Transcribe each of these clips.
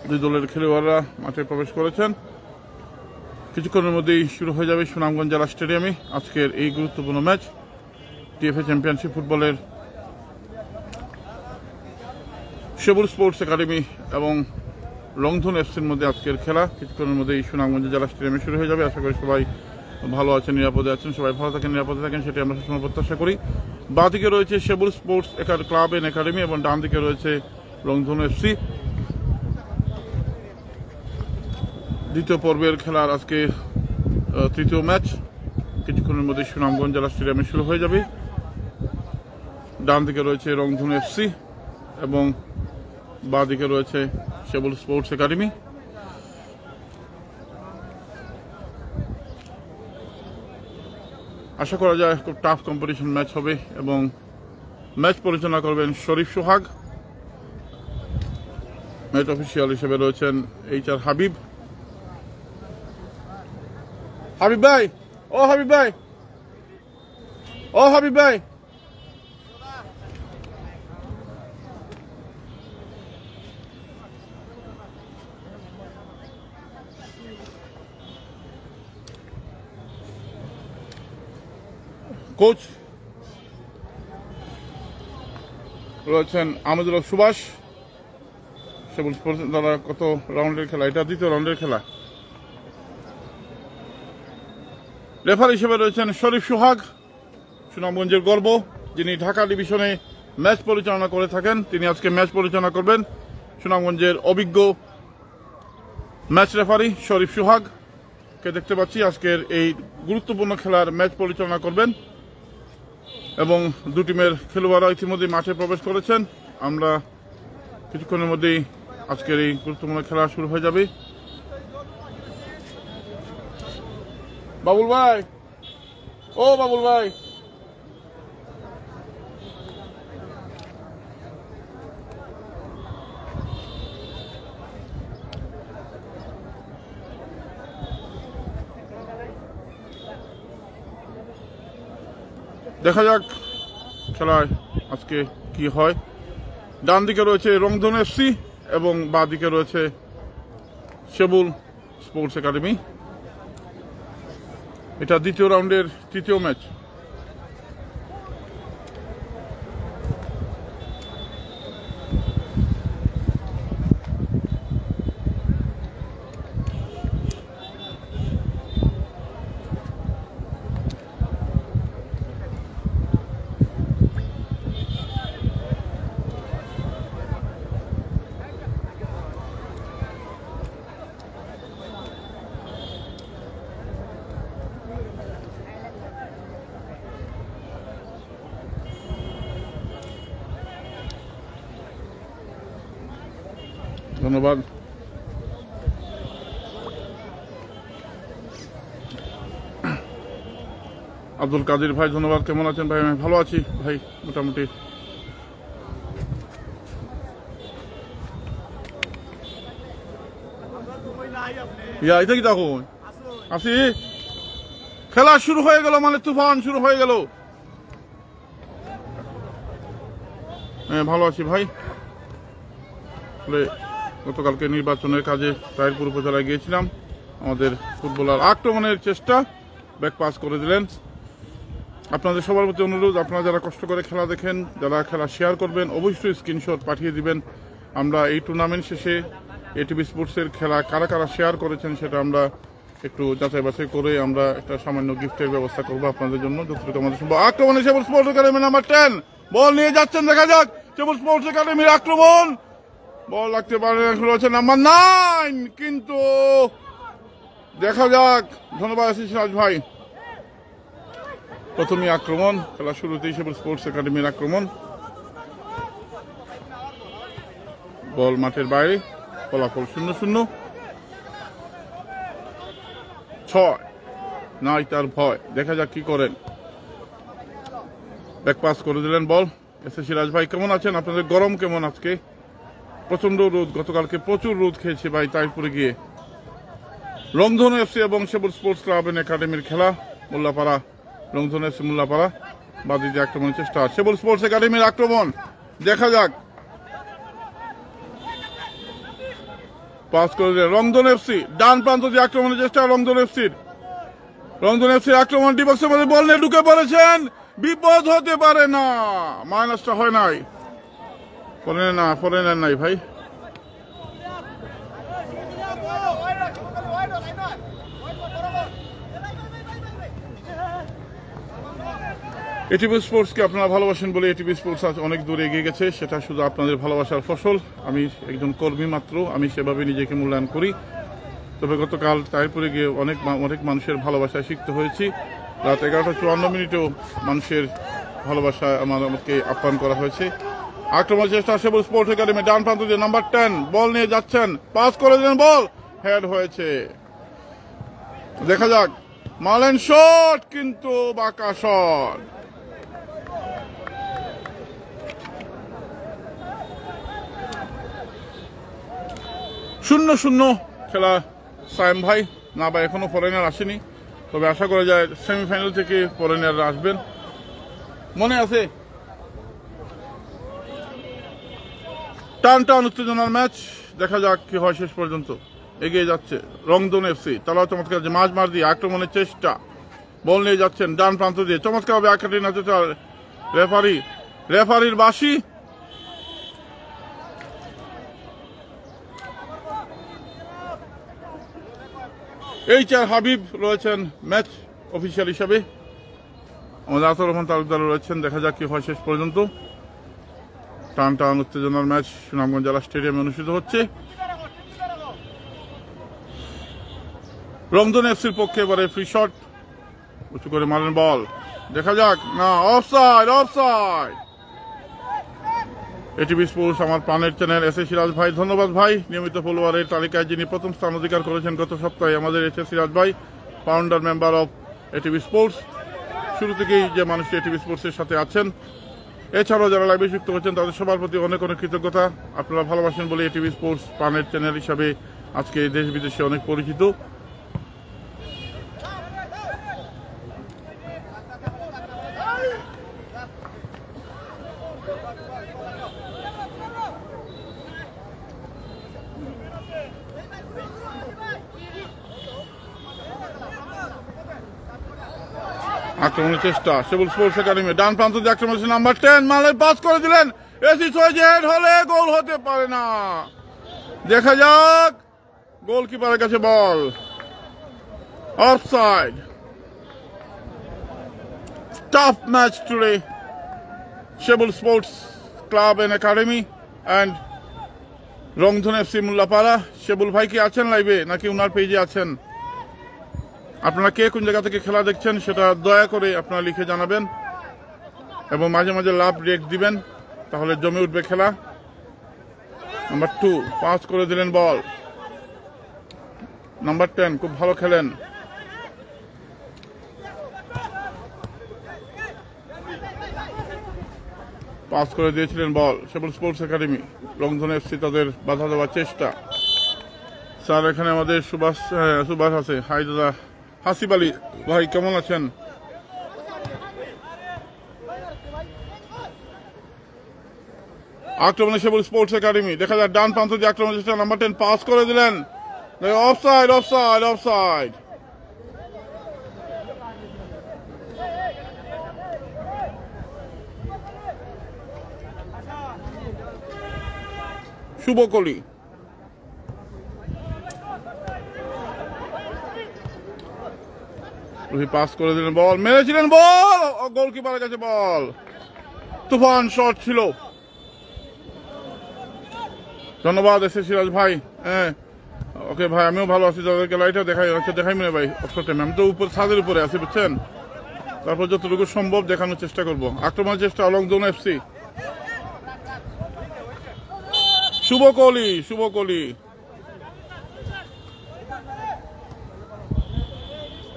দুই দলের খেলোয়াড়রা মাঠে প্রবেশ করেছেন। কিছুক্ষণের মধ্যেই শুরু হয়ে যাবে সুনামগঞ্জ জেলা স্টেডিয়ামে আজকের এই গুরুত্বপূর্ণ ম্যাচ। টিএফএ চ্যাম্পিয়নশিপ ফুটবলের সেবুল স্পোর্টস একাডেমি এবং রংধন এফসির মধ্যে আজকের খেলা কিছুক্ষণের মধ্যেই সুনামগঞ্জ জেলা স্টেডিয়ামে শুরু হয়ে যাবে। আশা করি সবাই ভালো আছেন, নিরাপদে আছেন, সবাই ভালো থাকেন, নিরাপদে থাকেন, সেটি আমরা সবসময় প্রত্যাশা করি। বাঁ দিকে রয়েছে সেবুল স্পোর্টস ক্লাব এন্ড একাডেমি এবং ডান দিকে রয়েছে রংধন এফসি। দ্বিতীয় পর্বের খেলার আজকে তৃতীয় ম্যাচ কিছুক্ষণের মধ্যে সুনামগঞ্জ জেলা স্টেডিয়ামে শুরু হয়ে যাবে। ডান দিকে রয়েছে রংধন এফসি এবং বাঁ দিকে রয়েছে সেবুল স্পোর্টস একাডেমি। আশা করা যায় খুব টাফ কম্পিটিশন ম্যাচ হবে এবং ম্যাচ পরিচালনা করবেন শরীফ সোহাগ। ম্যাচ অফিসিয়াল হিসেবে রয়েছেন HR হাবিব। হাবিব ভাই, ও হাবিব ভাই, ও হাবিব ভাই, কোচ রয়েছেন আহমেদুল সুভাষ। সেবুল স্পোর্টস দ্বারা কত রাউন্ডের খেলা, এটা দ্বিতীয় রাউন্ডের খেলা। রেফারি হিসেবে রয়েছেন শরীফ সোহাগ, সুনামগঞ্জের গর্ব, যিনি ঢাকা ডিভিশনে ম্যাচ পরিচালনা করে থাকেন। তিনি আজকে ম্যাচ পরিচালনা করবেন। সুনামগঞ্জের অভিজ্ঞ ম্যাচ রেফারি শরীফ সোহাগকে দেখতে পাচ্ছি আজকের এই গুরুত্বপূর্ণ খেলার ম্যাচ পরিচালনা করবেন এবং দু টিমের খেলোয়াড়রা ইতিমধ্যে মাঠে প্রবেশ করেছেন। আমরা কিছুক্ষণের মধ্যেই আজকের এই গুরুত্বপূর্ণ খেলা শুরু হয়ে যাবে। বাবুল ভাই, ও বাবুল ভাই, দেখা যাক খেলায় আজকে কি হয়। ডান দিকে রয়েছে রংধন এফসি এবং বাঁ দিকে রয়েছে সেবুল স্পোর্টস একাডেমি। এটা দ্বিতীয় রাউন্ডের তৃতীয় ম্যাচ। ধন্যবাদ। আব্দুল কাদির ভাই, ধন্যবাদ। কেমন আছেন ভাই? আমি ভালো আছি ভাই, মোটামুটি। এটা কি তখন আসি খেলা শুরু হয়ে গেল, মানে তুফান শুরু হয়ে গেল। ভালো আছি ভাই। গতকালকে নির্বাচনের কাজে রায়পুর উপজেলায় গিয়েছিলাম। আমাদের ফুটবলার আক্রমণের চেষ্টা ব্যাক পাস করে দিলেন। আপনাদের সবার প্রতি অনুরোধ, আপনারা যারা কষ্ট করে খেলা দেখেন, যারা খেলা শেয়ার করবেন, অবশ্যই স্ক্রিনশট পাঠিয়ে দিবেন। আমরা এই টুর্নামেন্ট শেষে এটিভি স্পোর্টসের খেলা কারা কারা শেয়ার করেছেন সেটা আমরা একটু যাচাই বাছাই করে আমরা একটা সামান্য গিফটের ব্যবস্থা করবো আপনাদের জন্য, যতটুকু আমাদের সম্ভব। আক্রমণে সেবুল স্পোর্টস একাডেমি নাম্বার 10 বল নিয়ে যাচ্ছেন, দেখা যাক সেবুল স্পোর্টস একাডেমির আক্রমণ। বল লাগতে পারে নাম্বার 9, কিন্তু দেখা যাক। ধন্যবাদ সিরাজ ভাই। প্রথমে আক্রমণ, খেলা শুরুতেই সেবুল স্পোর্টস একাডেমির আক্রমণ। বল মাঠের বাইরে, ফলাফল 0-0। 6 নাই তার ভয়, দেখা যাক কি করেন। ব্যাক পাস করে দিলেন বল। সিরাজ ভাই কেমন আছেন? আপনাদের গরম কেমন আজকে? প্রচন্ড রোদ, গতকালকে প্রচুর রোদ খেয়েছে ভাই তাইপুরে গিয়ে। রংধনু এফসি এবং সেবুল স্পোর্টস ক্লাব এন্ড একাডেমির খেলা, মোল্লাপাড়া। রংধনু এফসি মোল্লাপাড়া, বাদিতে আক্রমণের চেষ্টা। সেবুল স্পোর্টস একাডেমির আক্রমণ, দেখা যাক। পাস করে দিলেন রংধন এফসি, ডান প্রান্ত দিয়ে আক্রমণের চেষ্টা রংধন এফসির। রংধন এফসির আক্রমণ, ডি বক্সের মধ্যে বল নিয়ে ঢুকে পড়েছেন, বিপদ হতে পারে না। মাইনাসটা হয় নাই, ফরেনার নাই ভাই। এটিভি স্পোর্টসকে আপনারা ভালোবাসেন বলে এটিভি স্পোর্টস আজ অনেক দূর এগিয়ে গেছে, সেটা শুধু আপনাদের ভালোবাসার ফসল। আমি একজন কর্মী মাত্র, আমি সেভাবে নিজেকে মূল্যায়ন করি। তবে গতকাল তাইরপুরে গিয়ে অনেক মানুষের ভালোবাসায় শিখতে হয়েছি। রাত 11:54 মানুষের ভালোবাসায় আমাকে আপ্যায়ন করা হয়েছে। আক্রমণ চেষ্টা সেবুল স্পোর্টস একাডেমি, ডান প্রান্ত দিয়ে নাম্বার 10 বল নিয়ে যাচ্ছেন, পাস করে দিলেন, বল হেড হয়েছে। দেখা যাক, মারলেন শট কিন্তু বাঁকা শট। শূন্য শূন্য খেলা সায়েম ভাই। না ভাই, এখনো ফরেনার আসেনি, তবে আশা করা যায় সেমিফাইনাল থেকে ফরেনাররা আসবেন। মনে আছে টান টান উত্তেজনার ম্যাচ, দেখা যাক কি হয় শেষ পর্যন্ত। এগিয়ে যাচ্ছে রংধন এফসি, তারাও চমৎকার মাঝ মার দিয়ে আক্রমণের চেষ্টা, বল নিয়ে যাচ্ছেন ডান প্রান্ত দিয়ে, চমৎকার হবে আকাটি নাচে রেফারির বাঁশি। HR হাবিব রয়েছেন ম্যাচ অফিসিয়াল হিসাবে, আমাদের আতর রহমান তালুকদার রয়েছেন। দেখা যাক কি হয় শেষ পর্যন্ত। টান টান উত্তেজনার ম্যাচ সুনামগঞ্জ জেলা স্টেডিয়ামে অনুষ্ঠিত হচ্ছে। রংধন এফসির পক্ষে এবারে ফ্রি শট, উঁচু করে মারেন বল, দেখা যাক, না অফসাইড। এটিভি স্পোর্টস আমার প্রাণের চ্যানেল, এস এ সিরাজ ভাই, ধন্যবাদ ভাই। নিয়মিত ফলোয়ারের তালিকায় যিনি প্রথম স্থান অধিকার করেছেন গত সপ্তাহে, আমাদের এস এ সিরাজ ভাই, founder member of ATV sports. শুরু থেকেই যে মানুষটি এটিভি স্পোর্টসের সাথে আছেন, এছাড়াও যারা লাইভে যুক্ত হচ্ছেন, তাদের সবার প্রতি অনেক অনেক কৃতজ্ঞতা। আপনারা ভালোবাসেন বলে এটিভি স্পোর্টস প্রাণের চ্যানেল হিসাবে আজকে দেশ বিদেশে অনেক পরিচিত। আক্রমণের চেষ্টা সেবুল স্পোর্টস একাডেমি, ডান প্রান্ত দিয়ে আক্রমণ নাম্বার 10 মালের পাস করে দিলেন, এসিস হয়েছে, হেড হলে গোল হতে পারে না। দেখা যাক, গোলকিপারের কাছে ball, offside. Tough match today, Sebul sports club and academy and Rangdhan FC Mollapara. Sebul ভাই কি আছেন লাইভে নাকি উনার পেজে আছেন? আপনারা কে কোন জায়গা থেকে খেলা দেখছেন সেটা দয়া করে আপনারা লিখে জানাবেন, এবং মাঝে মাঝে লাভ রিয়েক্ট দিবেন, তাহলে জমে উঠবে খেলা। নাম্বার 2 পাস করে দিলেন বল, নাম্বার 10 খুব ভালো খেলেন। পাস করে দিয়েছিলেন বল সেবুল স্পোর্টস একাডেমি। রংধন এফসি তাদের বাধা দেওয়ার চেষ্টা। স্যার এখানে আমাদের সুভাষ আছে, হাই দাদা। হাসিব আলী ভাই কেমন আছেন? আক্রমণে সেবুল স্পোর্টস একাডেমি, দেখা যায় ডান প্রান্ত দিয়ে আক্রমণ চেষ্টা, নাম্বার 10 পাস করে দিলেন, অফসাইড। শুভকলি পাস করে দিলেন বল, মেরেছিলেন বল, গোলকিপারের কাছে বল, তুফান শট ছিল। ধন্যবাদ এস এ সিরাজ ভাই। হ্যাঁ ওকে ভাই, আমিও ভালো আছি, তাদেরকে লাইটটা দেখাই মনে ভাই অবসর টাইমে। আমি তো ছাদের উপরে আছি বুঝছেন, তারপর যতটুকু সম্ভব দেখানোর চেষ্টা করব। আক্রমণের চেষ্টা রংধন এফসি, শুভকলি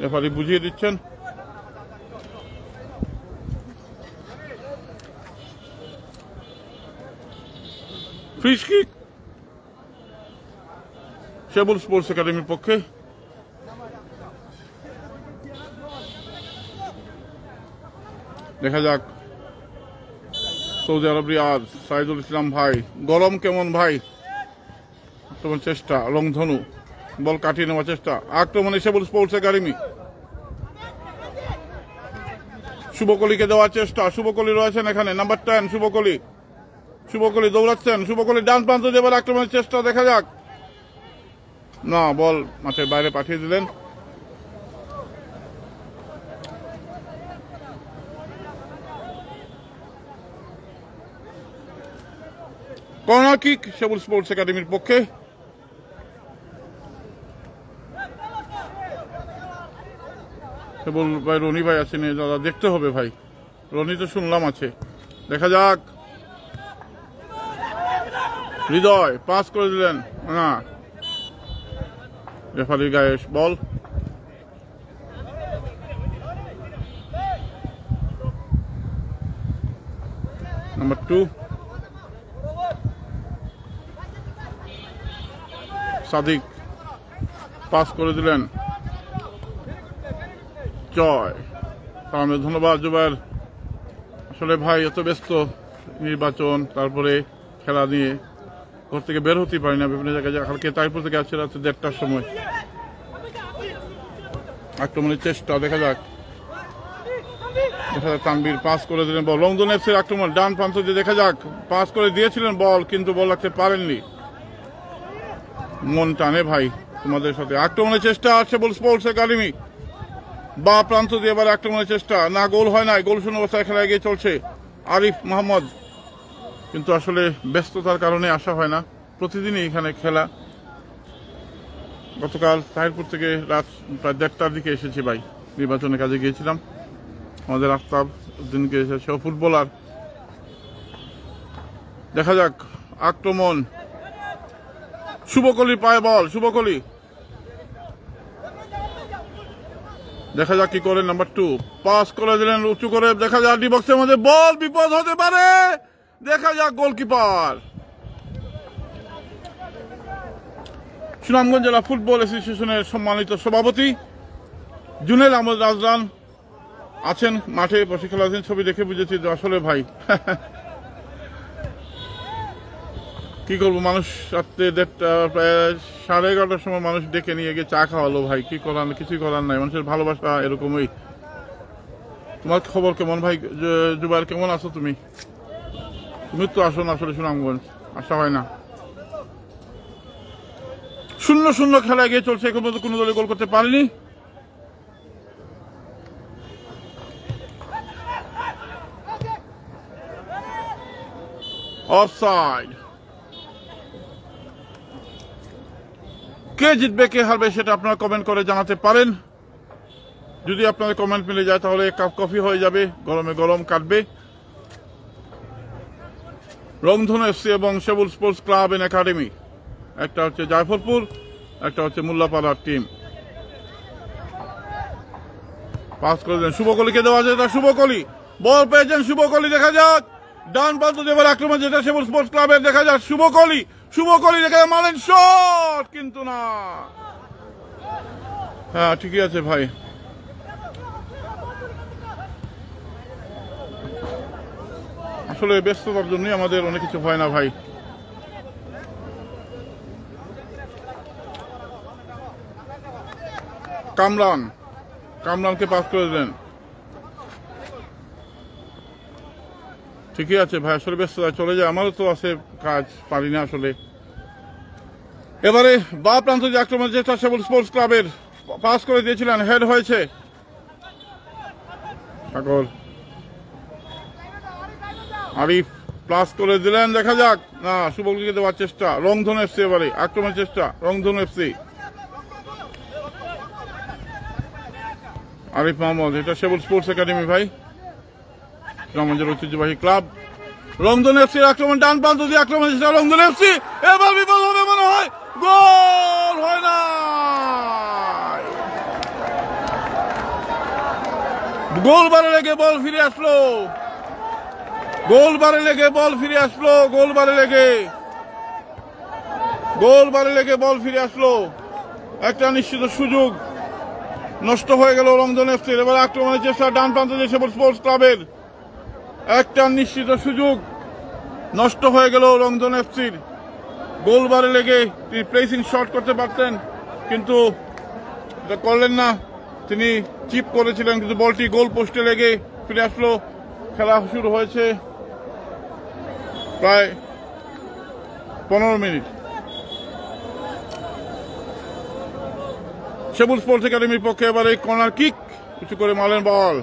রেফারি বুঝিয়ে দিচ্ছেন। ফ্রি কিক সেবুল স্পোর্টস একাডেমির পক্ষে। দেখা যাক, সৌদি আরব রিয়াদ, সাইদুল ইসলাম ভাই, গরম কেমন ভাই? আক্রমণ চেষ্টা, রংধনু বল কাটিয়ে নেওয়ার চেষ্টা, আক্রমণে সেবুল স্পোর্টস একাডেমি। শুভকলিকে দেওয়ার চেষ্টা, শুভকলি রয়েছেন এখানে, নাম্বার 10 শুভকলি। শুভকলি দৌড়াচ্ছেন, শুভকলি ডান প্রান্ত দিয়ে এবার আক্রমণের চেষ্টা, দেখা যাক। না, বল মাঠের বাইরে পাঠিয়ে দিলেন। কর্নার কিক সেবুল স্পোর্টস একাডেমির পক্ষে। সেবুল ভাই, রনি ভাই আছেন, দাদা দেখতে হবে ভাই, রনি তো শুনলাম আছে, দেখা যাক। হৃদয় পাস করে দিলেন, না, রেফারির গায়ে বল। নাম্বার 2 সাদিক পাস করে দিলেন, জয়। ধন্যবাদ জুবাইর। আসলে ভাই এত ব্যস্ত, নির্বাচন তারপরে খেলা নিয়ে ঘর থেকে বের হতে পারি না, বিভিন্ন জায়গায়। কালকে তাইপুর থেকে আসছে রাত্রে 1:30টার সময়। আক্রমণের চেষ্টা, দেখা যাক। তানবীর পাস করে দিলেন বল, রংধন এফসির আক্রমণ ডান প্রান্ত দিয়ে, দেখা যাক। পাস করে দিয়েছিলেন বল, কিন্তু বল রাখতে পারেননি। মন টানে ভাই তোমাদের সাথে। আক্রমণের চেষ্টা আছে বল স্পোর্টস একাডেমি, বা প্রান্ত দিয়ে এবার আক্রমণের চেষ্টা, না, গোল হয় না। গোল শূন্য অবস্থায় খেলা এগিয়ে চলছে আরিফ মোহাম্মদ, কিন্তু আসলে ব্যস্ততার কারণে আসা হয় না। প্রতিদিনই এখানে খেলা। গতকাল তাহিরপুর থেকে রাত প্রায় 1:30টার দিকে এসেছি ভাই, নির্বাচনের কাজে গিয়েছিলাম। আমাদের আফতাব উদ্দিনকে এসেছে, ফুটবলার। দেখা যাক আক্রমণ, শুভকলি পায় বল, শুভকলি দেখা যাক কি করে। নাম্বার 2 পাস করে দিলেন উঁচু করে, দেখা যাক ডি বক্সের মধ্যে বল, বিপদ হতে পারে, দেখা যাক। গোলকিপার সুনামগঞ্জ জেলা ফুটবল অ্যাসোসিয়েশনের সম্মানিত সভাপতি জুনেল আহমদ রাজদান আছেন, মাঠে বসে খেলাছেন। ছবি দেখে বুঝেছি যে আসলে ভাই কি করবো, মানুষ রাত্রে 1:30 প্রায় 11:30টার সময় মানুষ ডেকে নিয়ে গিয়ে চা খাওয়ালো ভাই, কি করার, কিছুই করার নাই। মানুষের ভালোবাসা এরকমই। তোমার খবর কেমন ভাই? জুবাইর কেমন আছো তুমি? তুমি তো আসো না আসলে সুনামগঞ্জ, আসা হয় না। 0-0 খেলা এগিয়ে চলছে, এখন পর্যন্ত কোনো দলে গোল করতে পারেনি। অফসাইড। কে জিতবে কে হারবে সেটা আপনারা কমেন্ট করে জানাতে পারেন। যদি আপনাদের কমেন্ট মিলে যায় তাহলে কাপ কফি হয়ে যাবে, গরমে গরম কাটবে। রংধনু এফসি এবং সেবুল স্পোর্টস ক্লাব এন্ড একাডেমি, একটা হচ্ছে জায়ফরপুর, একটা হচ্ছে মোল্লাপাড়ার টিম। পাস করে দেন শুভকলিকে, দেওয়া যায়, শুভকলি বল পেয়েছেন, শুভকলি দেখা যাক ডান প্রান্ত দিয়ে আক্রমণ, যেটা সেবুল স্পোর্টস ক্লাবের, দেখা যাক শুভকলি, শুভকলি দেখা যায় মারেন শট, কিন্তু না। হ্যাঁ ঠিকই আছে ভাই, আসলে ব্যস্ততার জন্যই আমাদের অনেক কিছু হয় না ভাই। কামরানকে পাস করে দিলেন, ঠিকই আছে ভাই, আসলে ব্যস্ততা চলে যায়, আমারও তো আছে কাজ, পারি না আসলে। এবারে বা প্রান্ত যে আক্রমণ, যেটা সেবুল স্পোর্টস ক্লাবের, পাস করে দিয়েছিলেন, হেড হয়েছে। আরিফ প্লাস করে দিলেন, দেখা যাক, না, শুভকলিকে দেওয়ার চেষ্টা, রংধনু এফসি এবারে আক্রমণের চেষ্টা, রংধনু এফসি। আরিফ মোহাম্মদ, এটা সেবুল স্পোর্টস একাডেমি ভাই, গ্রামগঞ্জের ঐতিহ্যবাহী ক্লাব। রংধনু এফসির আক্রমণ, ডান প্রান্ত দিয়ে আক্রমণ চেষ্টা, রংধনু এফসি, এবার বিপদ হবে মনে হয়, গোল হয় না। গোলবারে লেগে বল ফিরে আসলো, গোলবারে লেগে বল ফিরে আসলো, গোলবারে লেগে বল ফিরে আসলো। একটা নিশ্চিত সুযোগ নষ্ট হয়ে গেল রংধনু এফসির। এবার আক্রমণের চেষ্টা, ডান প্রান্ত দিয়ে সেবুল স্পোর্টস ক্লাবের, একটা নিশ্চিত সুযোগ নষ্ট হয়ে গেল রংধনু এফসির। গোল বারে লেগে তিনি প্লেসিং শট করতে পারতেন, কিন্তু এটা করলেন না। তিনি চিপ করেছিলেন, কিন্তু বলটি গোল পোস্টে লেগে ফিরে আসলো। খেলা শুরু হয়েছে প্রায় 15 মিনিট। সেবুল স্পোর্টস একাডেমির পক্ষে এবারে কর্নার কিক, কিছু করে মারলেন বল।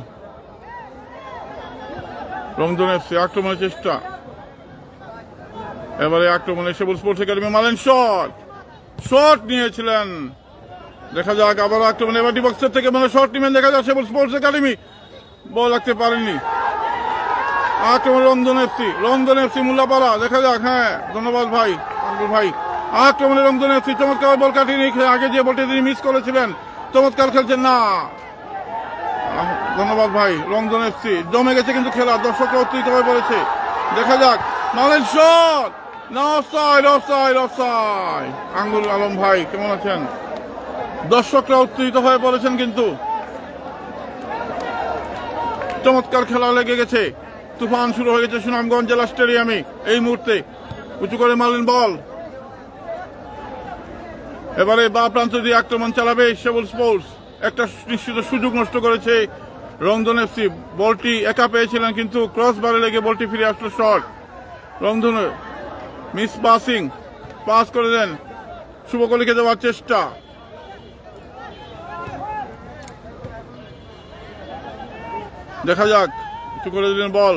রংধনু এফসি আক্রমণের চেষ্টা, এবারে আক্রমণে সেবুল স্পোর্টস একাডেমি মারলেন শট নিয়েছিলেন। দেখা যাক আবার আক্রমণে, এবার ডিবক্সের থেকে মানে শট নিবেন, দেখা যাক সেবুল স্পোর্টস একাডেমি বল রাখতে পারেননি। আক্রমণ রংধনু এফসি মোল্লাপাড়া, দেখা যাক। হ্যাঁ, ধন্যবাদ ভাই, আঙ্গুর ভাই। আক্রমণে রংধনু এফসি চমৎকার বল কাটিয়ে নিয়ে আগে যে বলটি তিনি মিস করেছিলেন, চমৎকার খেলছেন না। ধন্যবাদ ভাই। রংধনু এফসি জমে গেছে কিন্তু খেলা, দর্শকরা উত্তেজিত হয়ে পড়েছে। দেখা যাক মালেন শট না, অফসাইড। আঙ্গুর আলম ভাই কেমন আছেন? দর্শকরা উত্তেজিত হয়ে পড়েছেন, কিন্তু চমৎকার খেলা লেগে গেছে। তুফান শুরু হয়ে গেছে সুনামগঞ্জ জেলা স্টেডিয়ামে। এই মুহূর্তে উঁচু করে মারলেন বল। এবারে বা প্রান্ত দিয়ে আক্রমণ চালাবে সেবুল স্পোর্টস। একটা নিশ্চিত সুযোগ নষ্ট করেছে রংধনু এফসি। বলটি একা পেয়েছিলেন, কিন্তু ক্রস বারে লেগে বলটি ফিরে আসলো শট। রংধনু মিস পাস করে দেন, শুভকলিকে দেওয়ার চেষ্টা। দেখা যাক, কিছু করে দিলেন বল।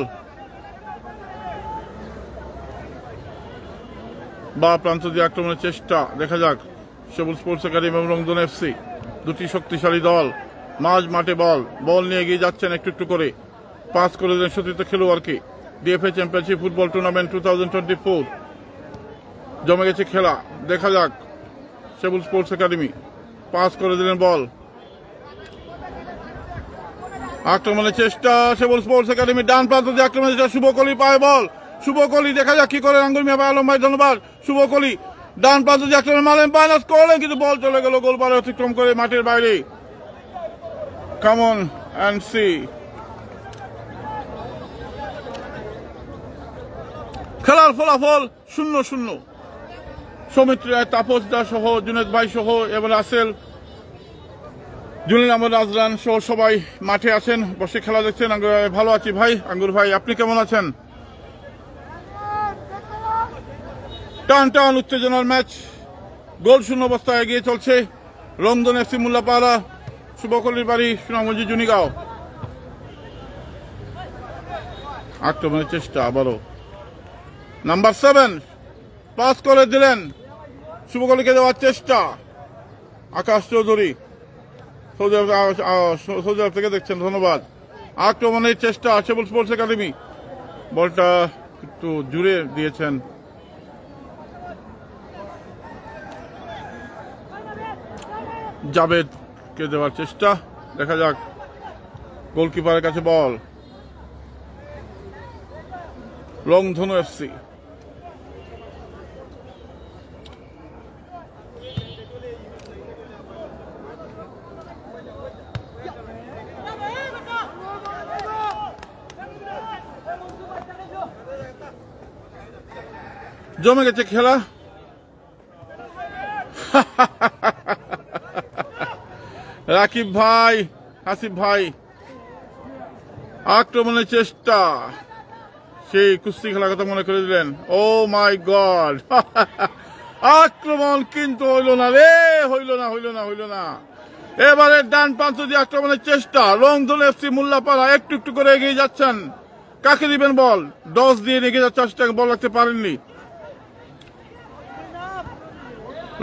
বা প্রান্ত দিয়ে আক্রমণের চেষ্টা, দেখা যাক। সেবুল স্পোর্টস একাডেমি এবং রংধনু এফসি দুটি শক্তিশালী দল। মাঝ মাঠে বল নিয়ে এগিয়ে যাচ্ছেন একটু করে। পাস করে দিলেন সতীর্থ খেলোয়াড়কে। ডিএফএ চ্যাম্পিয়নশিপ ফুটবল টুর্নামেন্ট 2024 জমে গেছে খেলা। দেখা যাক সেবুল স্পোর্টস একাডেমি পাস করে দিলেন বল। আক্রমণের চেষ্টা সেবুল স্পোর্টস একাডেমি, ডান প্রান্ত দিয়ে আক্রমণের চেষ্টা। শুভকলি পায় বল, শুভকলি দেখা যাক কি করে। আঙ্গুর মিয়া ভাই, আলম ভাই ধন্যবাদ। শুভকলি ডান প্রান্ত দিয়ে আক্রমণ মারলেন, মাইনাস করলেন, কিন্তু বল চলে গেল গোলবারে অতিক্রম করে মাঠের বাইরে। Come and see. খেলার ফলাফল 0-0। সৌমিত্র রায়, তাপস দা সহ, জুনেদ ভাই সহ এবং রাসেল, জুনিল আহমদ আজরান সহ সবাই মাঠে আছেন, বসে খেলা দেখছেন। ভালো আছি ভাই। আঙ্গুর ভাই আপনি কেমন আছেন? টান উত্তেজনার ম্যাচ, গোল শূন্য অবস্থায় এগিয়ে চলছে রংধনু এফসি মোল্লাপাড়া, শুভকলির বাড়ি সুনামগঞ্জ জুনিগাঁও। আক্রমণের চেষ্টা আবারও, নাম্বার 7 পাস করে দিলেন, শুভকলিকে দেওয়ার চেষ্টা। আকাশ চৌধুরী সৌদি আরব থেকে দেখছেন, ধন্যবাদ। আক্রমণের চেষ্টা সেবুল স্পোর্টস একাডেমি, বলটা একটু জুড়ে দিয়েছেন। জাবেদকে দেওয়ার চেষ্টা, দেখা যাক। গোলকিপারের কাছে বল। রংধনু এফসি জমে গেছে খেলা। রাকিব ভাই, আসিফ ভাই, আক্রমণের চেষ্টা, সেই কুস্তি খেলার কথা মনে করে দিলেন। ও মাই গড, আক্রমণ কিন্তু হইল না রে, হইল না। এবারে ডান প্রান্ত দিয়ে আক্রমণের চেষ্টা, রংধনু এফসি মোল্লাপাড়া একটু একটু করে এগিয়ে যাচ্ছেন। কাকে দিবেন বল? ডস দিয়ে এগিয়ে যাচ্ছে, বল রাখতে পারেননি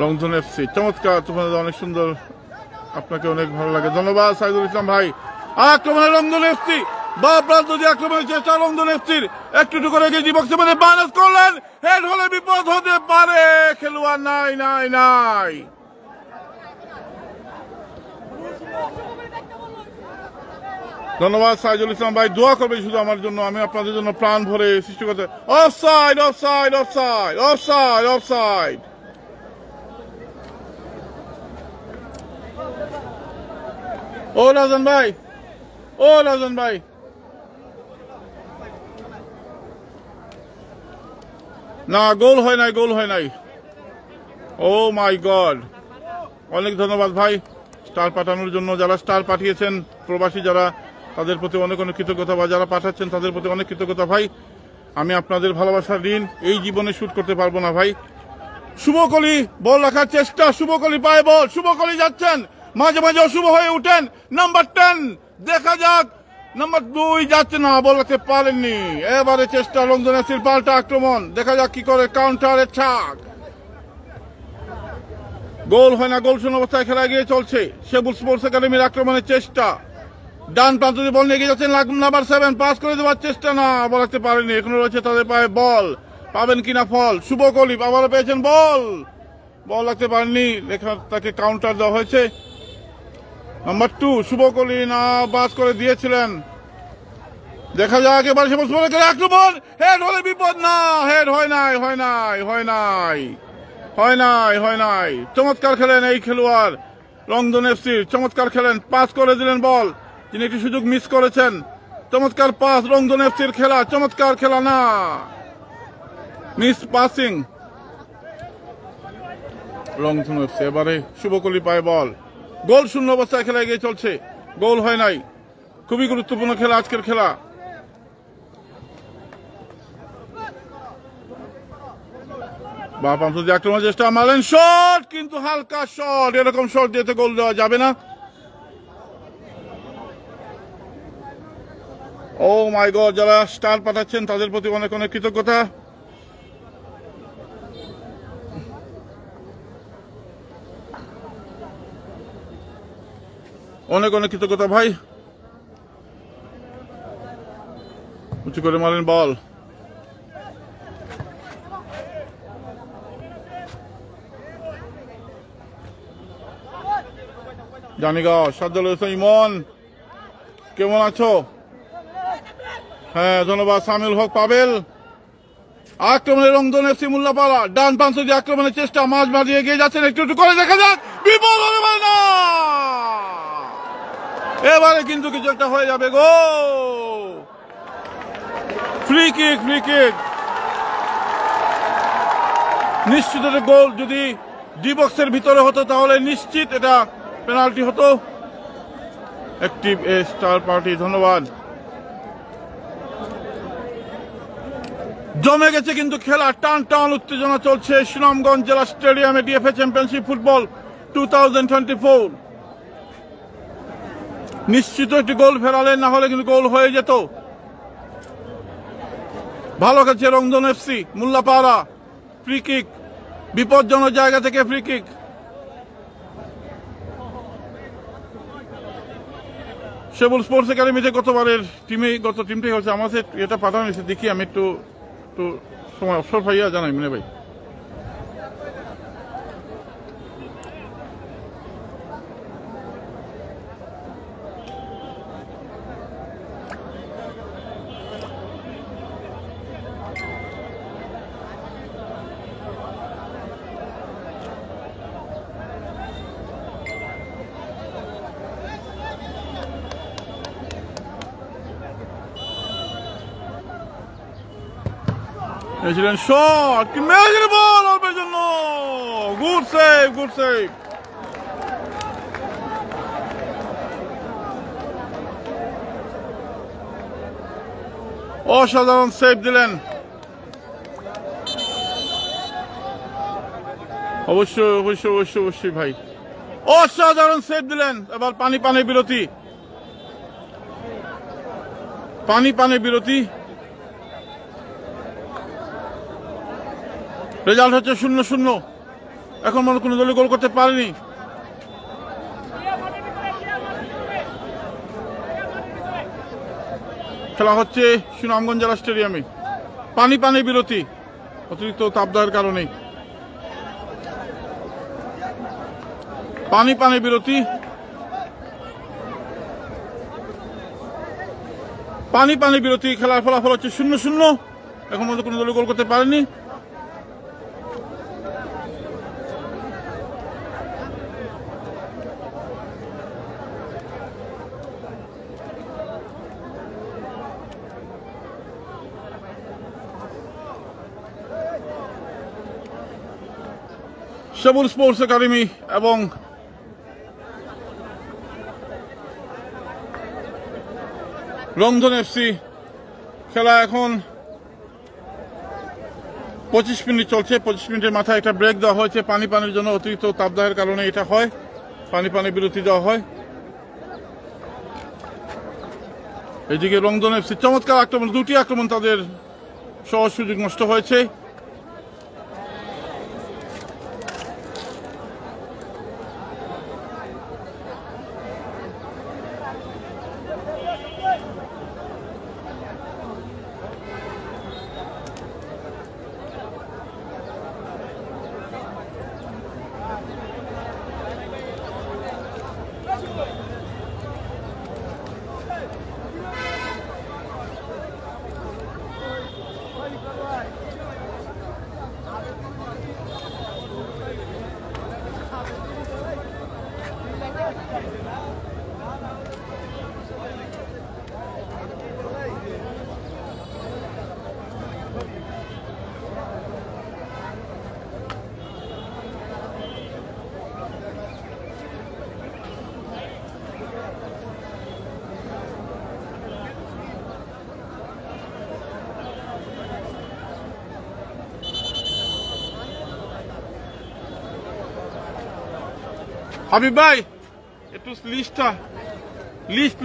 রংধনু এফসি। চমৎকার, তোমাদের অনেক সুন্দর, আপনাকে অনেক ভালো লাগে, ধন্যবাদ সাইদুল ইসলাম ভাই। আক্রমণে রংধনু এফসি, বা প্রান্ত দিয়ে আক্রমণের চেষ্টা রংধনু এফসির, একটু করে এগিয়ে ডিবক্সে মানে মাইনাস করলেন, হেড হলে বিপদ হতে পারে, খেলোয়াড় নাই। ধন্যবাদ সাইদুল ইসলাম ভাই, দোয়া করবে শুধু আমার জন্য, আমি আপনাদের জন্য প্রাণ ভরে সৃষ্টি করতে। অফসাইড। ও রাজন ভাই, না গোল হয় নাই। ও মাই গড, অনেক ধন্যবাদ ভাই স্টার পাঠানোর জন্য। যারা স্টার পাঠিয়েছেন প্রবাসী যারা, তাদের প্রতি অনেক অনেক কৃতজ্ঞতা, বা যারা পাঠাচ্ছেন তাদের প্রতি অনেক কৃতজ্ঞতা ভাই। আমি আপনাদের ভালোবাসার ঋণ এই জীবনে শুট করতে পারবো না ভাই। শুভকলি বল রাখার চেষ্টা, শুভকলি পায় বল, শুভকলি যাচ্ছেন, মাঝে মাঝে অশুভ হয়ে উঠেন। নাম্বার 10 দেখা যাক, নাম্বার 2 যাচ্ছে না, বল রাখতে পারেননি। এবারে চেষ্টা লন্ডন এফসির পাল্টা আক্রমণ, দেখা যাক কি করে কাউন্টার অ্যাটাক। গোল হয় না, গোল শূন্য অবস্থায় খেলা এগিয়ে চলছে। সেবুল স্পোর্টস একাডেমির আক্রমণের চেষ্টা, ডান প্রান্ত দিয়ে বল নিয়ে এগিয়ে যাচ্ছেন নাম্বার 7, পাস করে দেওয়ার চেষ্টা, না বল রাখতে পারেনি। এখনো রয়েছে তাদের পায়ে বল, পাবেন কিনা ফল। শুভকলি আবারও পেয়েছেন বল, বল রাখতে পারেননি, তাকে কাউন্টার দেওয়া হয়েছে। নাম্বার 2 শুভকলি না পাস করে দিয়েছিলেন, দেখা যাক এবার সেবুল স্পোর্টস আক্রমণ, হেড হলে বিপদ, না হেড হয় নাই, হয় নাই, হয় নাই, হয় নাই, হয় নাই। চমৎকার খেলেন এই খেলোয়াড় লন্ডন এফসির, চমৎকার খেলেন, পাস করে দিলেন বল, তিনি একটি সুযোগ মিস করেছেন। চমৎকার পাস লন্ডন এফসির খেলা, চমৎকার খেলা, না মিস পাসিং লন্ডন এফসি। এবারে শুভকলি পায় বল, গোল শূন্য অবস্থায় খেলা এগিয়ে চলছে, গোল হয় নাই। খুবই গুরুত্বপূর্ণ খেলা আজকের খেলা। বাপ যদি আক্রমণ চেষ্টা, মারলেন শট, কিন্তু হালকা শট, এরকম শট দিয়ে গোল দেওয়া যাবে না। ও মাই গড, যারা স্টার পাঠাচ্ছেন তাদের প্রতি অনেক অনেক কৃতজ্ঞতা। অনেক অনেক কৃতজ্ঞতা ভাই। উঁচু করে মারেন বল, জানিগাঁও সাজ্জাল হোসেন ইমন, কেমন আছো? হ্যাঁ ধন্যবাদ। সামিউল হক পাবেল, আক্রমণের লন্ডন এফসি মোল্লাপাড়া, ডান প্রান্ত দিয়ে আক্রমণের চেষ্টা, মাঝ মাঝে এগিয়ে যাচ্ছেন, একটু একটু করে দেখা যাক, বিপদ হতে পারে না, এবারে কিন্তু কিছু একটা হয়ে যাবে গো। ফ্রি কিক, ফ্রি কিক নিশ্চিত গোল, যদি ডি বক্সের ভিতরে হতো তাহলে নিশ্চিত এটা পেনাল্টি হতো। অ্যাক্টিভ এ স্টার পার্টি, ধন্যবাদ। জমে গেছে কিন্তু খেলা, টান টান উত্তেজনা চলছে সুনামগঞ্জ জেলা স্টেডিয়ামে ডিএফএ চ্যাম্পিয়নশিপ ফুটবল 2024। নিশ্চিত একটি গোল ফেরালেন, না হলে কিন্তু গোল হয়ে যেত। ভালো খেলছে London FC Mollapara, free kick, বিপজ্জনক জায়গা থেকে ফ্রি কিক। সেবুল স্পোর্টস একাডেমিতে গতবারের গত টিমটাই হচ্ছে আমাদের, এটা পাঠানো হয়েছে, দেখি আমি একটু সময় অবসর ভাইয়া জানাই মনে ভাই। শট, কি মেরে বল অল্পের জন্য, গুড সেভ, গুড সেভ। অসাধারণ সেভ দিলেন, অবশ্যই অবশ্যই অবশ্যই অবশ্যই ভাই, অসাধারণ সেভ দিলেন। এবার পানি পানি বিরতি, পানি পানি বিরতি। রেজাল্ট হচ্ছে 0-0। এখন মনে কোনো দলে গোল করতে পারেনি। খেলা হচ্ছে সুনামগঞ্জ জেলা স্টেডিয়ামে, পানি পানি বিরতি, অতিরিক্ত তাপদাহের কারণে পানি পানি বিরতি, পানি পানি বিরতি। খেলার ফলাফল হচ্ছে 0-0। এখন মধ্যে কোনো দলে গোল করতে পারেনি। সবুজ স্পোর্টস একাডেমি এবং রংধন এফসি খেলা এখন 25 মিনিট চলছে। 25 মিনিটের মাথায় একটা ব্রেক দেওয়া হয়েছে পানির জন্য। অতিরিক্ত তাপদাহের কারণে এটা হয়, পানি বিরতি দেওয়া হয়। এদিকে রংধন এফসি চমৎকার আক্রমণ, দুটি আক্রমণ তাদের সহজ সুযোগ নষ্ট হয়েছে। হাবিব ভাই একটু লিস্টটা লিস্ট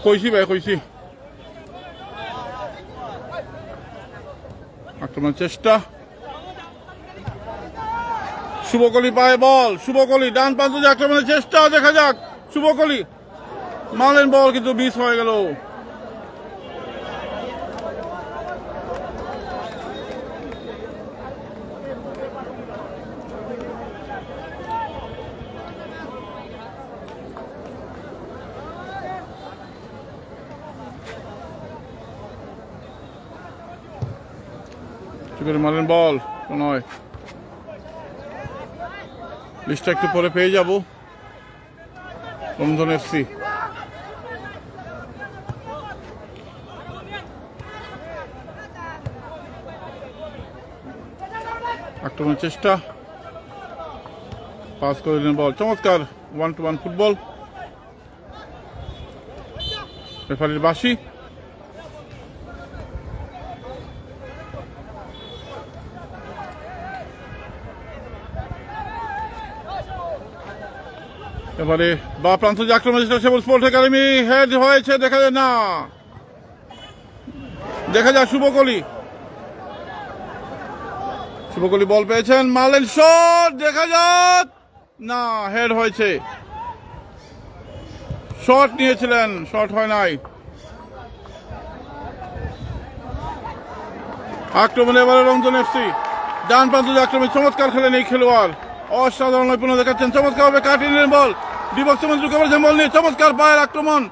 কইছি ভাই কইছি। আক্রমণের চেষ্টা, শুভকলি পায় বল, শুভকলি ডান প্রান্ত আক্রমণের চেষ্টা, দেখা যাক শুভকলি মারলেন বল কিন্তু মিস হয়ে গেল। মারলেন বল নয়, লিস্টটা একটু পরে পেয়ে যাব। রংধন এফসি আক্রমণের চেষ্টা, পাস করে দিলেন বল, চমৎকার 1-to-1 ফুটবল। রেফারির বাঁশি। এবারে বা প্রান্ত যে আক্রমণ সবুজ স্পোর্টস একাডেমি, হেড হয়েছে, দেখা যায় না, দেখা যাক শুভকলি বল পেয়েছেন, মারলেন শট, দেখা যাক না, হেড হয়েছে। শট নিয়েছিলেন, শট হয় নাই। আক্রমণে এবারে রংধন এফসি ডান প্রান্ত যে আক্রমণ, চমৎকার খেলেন এই খেলোয়াড়, অসাধারণ নৈপুণ্য দেখাচ্ছেন, চমৎকার ভাবে কাটিয়ে নিলেন বল, ডিবক্সের মধ্যে ঢুকে পড়েছেন বল নিয়ে, চমৎকার পায়ের আক্রমণ,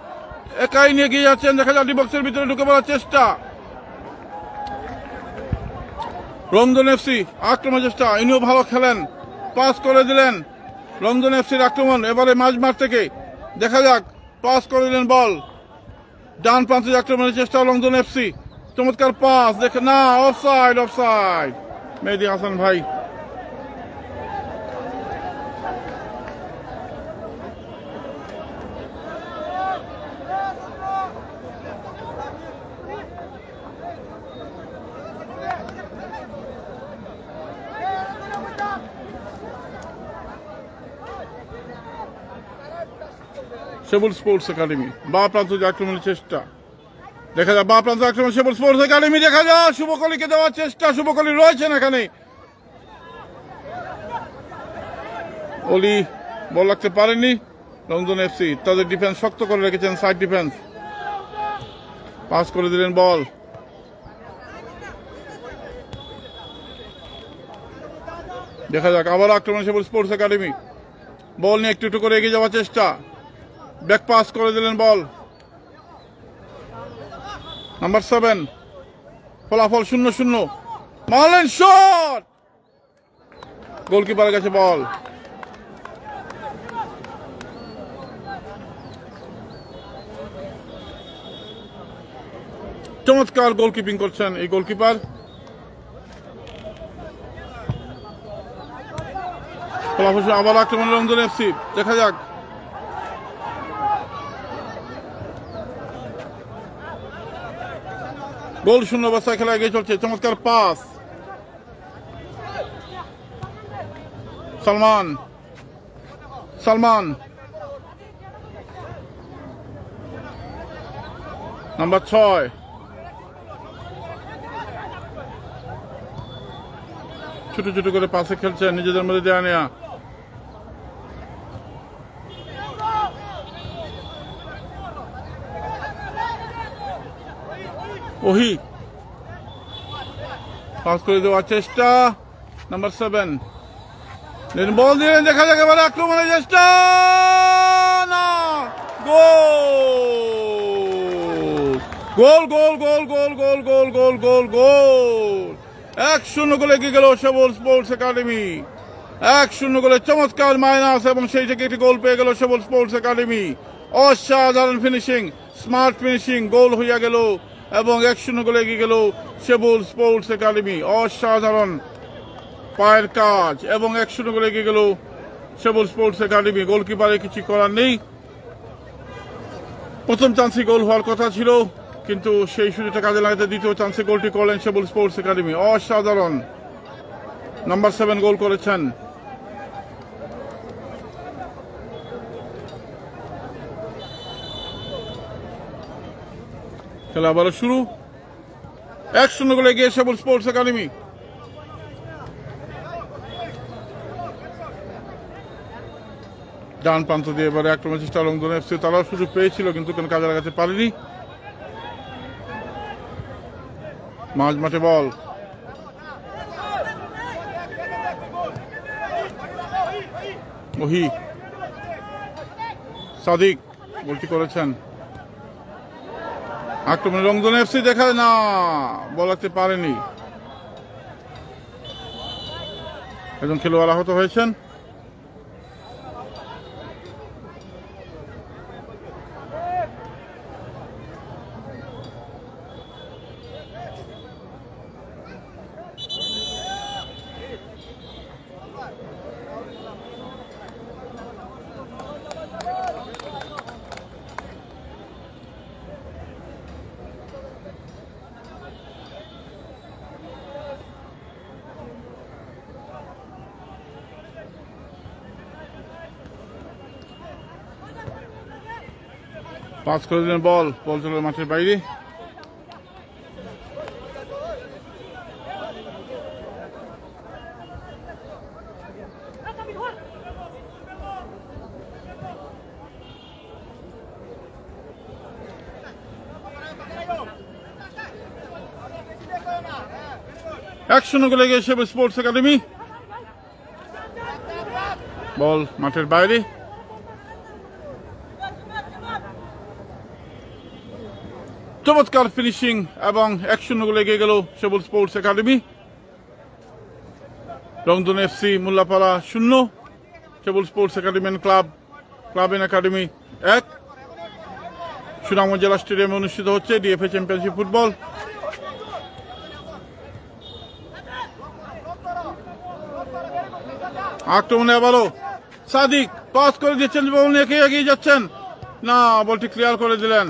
একাই নিয়ে গিয়ে যাচ্ছেন, দেখা যাক ডিবক্সের ভিতরে ঢুকে পড়ার চেষ্টা। রংধন এফসি আক্রমণ চেষ্টা, ইনিও ভালো খেলেন, পাস করে দিলেন। রংধন এফসির আক্রমণ এবারে মাঝমাঠ থেকে, দেখা যাক পাস করে দিলেন বল, ডান প্রান্তে আক্রমণের চেষ্টা রংধন এফসি, চমৎকার পাস, দেখে না, অফসাইড মেহেদী হাসান ভাই। সবুজ স্পোর্টস একাডেমি বা প্রান্ত আক্রমণের চেষ্টা, দেখা যায় বা প্রান্ত আক্রমণ সবুজ স্পোর্টস একাডেমি, দেখা যায় শুভকলিকে দেওয়ার চেষ্টা, শুভকলি রয়েছেন এখানে, অলি বল রাখতে পারেননি। রংধন এফসি তাদের ডিফেন্স শক্ত করে রেখেছেন, সাইড ডিফেন্স, পাস করে দিলেন বল, দেখা যাক আবার আক্রমণ সবুজ স্পোর্টস একাডেমি, বল নিয়ে একটু করে এগিয়ে যাওয়ার চেষ্টা, ব্যাক পাস করে দিলেন বল, নাম্বার 7, ফলাফল 0-0। মারলেন শট, গোলকিপারের কাছে বল। চমৎকার গোলকিপিং করছেন এই গোলকিপার। ফলাফল আবার আক্রমণ রংধন এফসি, দেখা যাক। গোল শূন্য অবস্থায় খেলা এগিয়ে চলছে। চমৎকার পাস, সালমান নাম্বার 6, ছোট ছোট করে পাশে খেলছে, নিজেদের মধ্যে দেয়া নেয়া। ওহি পাস করে দেওয়ার চেষ্টা, নাম্বার 7 বল দিলেন, দেখা যাক এবারে আক্রমণের চেষ্টা, না, গোল গোল গোল গোল গোল গোল গোল গোল গোল 1-0 গোলে এগিয়ে গেল সবল স্পোর্টস একাডেমি। 1-0 গোলে চমৎকার মাইনাস, এবং সেই থেকে একটি গোল পেয়ে গেল সবল স্পোর্টস একাডেমি। অসাধারণ ফিনিশিং, স্মার্ট ফিনিশিং, গোল হইয়া গেল এবং 1-0 গোলে এগিয়ে গেল সবল স্পোর্টস একাডেমি। অসাধারণ পায়ের কাজ, এবং 1-0 গোলে এগিয়ে গেল সবল স্পোর্টস একাডেমি। গোলকিপারে কিছু করার নেই। প্রথম চান্সে গোল হওয়ার কথা ছিল, কিন্তু সেই সুযোগটা কাজে লাগাতে দ্বিতীয় চান্সে গোলটি করলেন সবল স্পোর্টস একাডেমি। অসাধারণ, নাম্বার 7 গোল করেছেন। খেলা আবারও শুরু, 1-0 গোলে এগিয়ে সবল স্পোর্টস একাডেমি। ডান প্রান্ত দিয়ে এবারে আক্রমণ চেষ্টা রংধন এফসি, তারাও সুযোগ পেয়েছিল কিন্তু কোনো কাজে লাগাতে পারেনি। মাঝ মাঠে বল, ওহি সাদিক গোলটি করেছেন। আক্রমণ রংধন এফসি, দেখা না, বলাতে পারেনি। একজন খেলোয়াড় আহত হয়েছেন। পাস করে দিলেন, বল চলে মাঠের বাইরে। একশো গোলে গিয়েছে স্পোর্টস একাডেমি। বল মাঠের বাইরে। চমৎকার ফিনিশিং এবং 1-0 গোলে এগিয়ে গেল সবল স্পোর্টস একাডেমি। রংধন FC Mollapara 0, Sabal sports academy club and academy 1। Sunamganj জেলা স্টেডিয়ামে অনুষ্ঠিত হচ্ছে ডিএফএ চ্যাম্পিয়নশিপ ফুটবল। আক্রমণে আবারও সাদিক পাস করে দিচ্ছেন, বল নিয়ে এগিয়ে যাচ্ছেন, না, বলটি ক্লিয়ার করে দিলেন।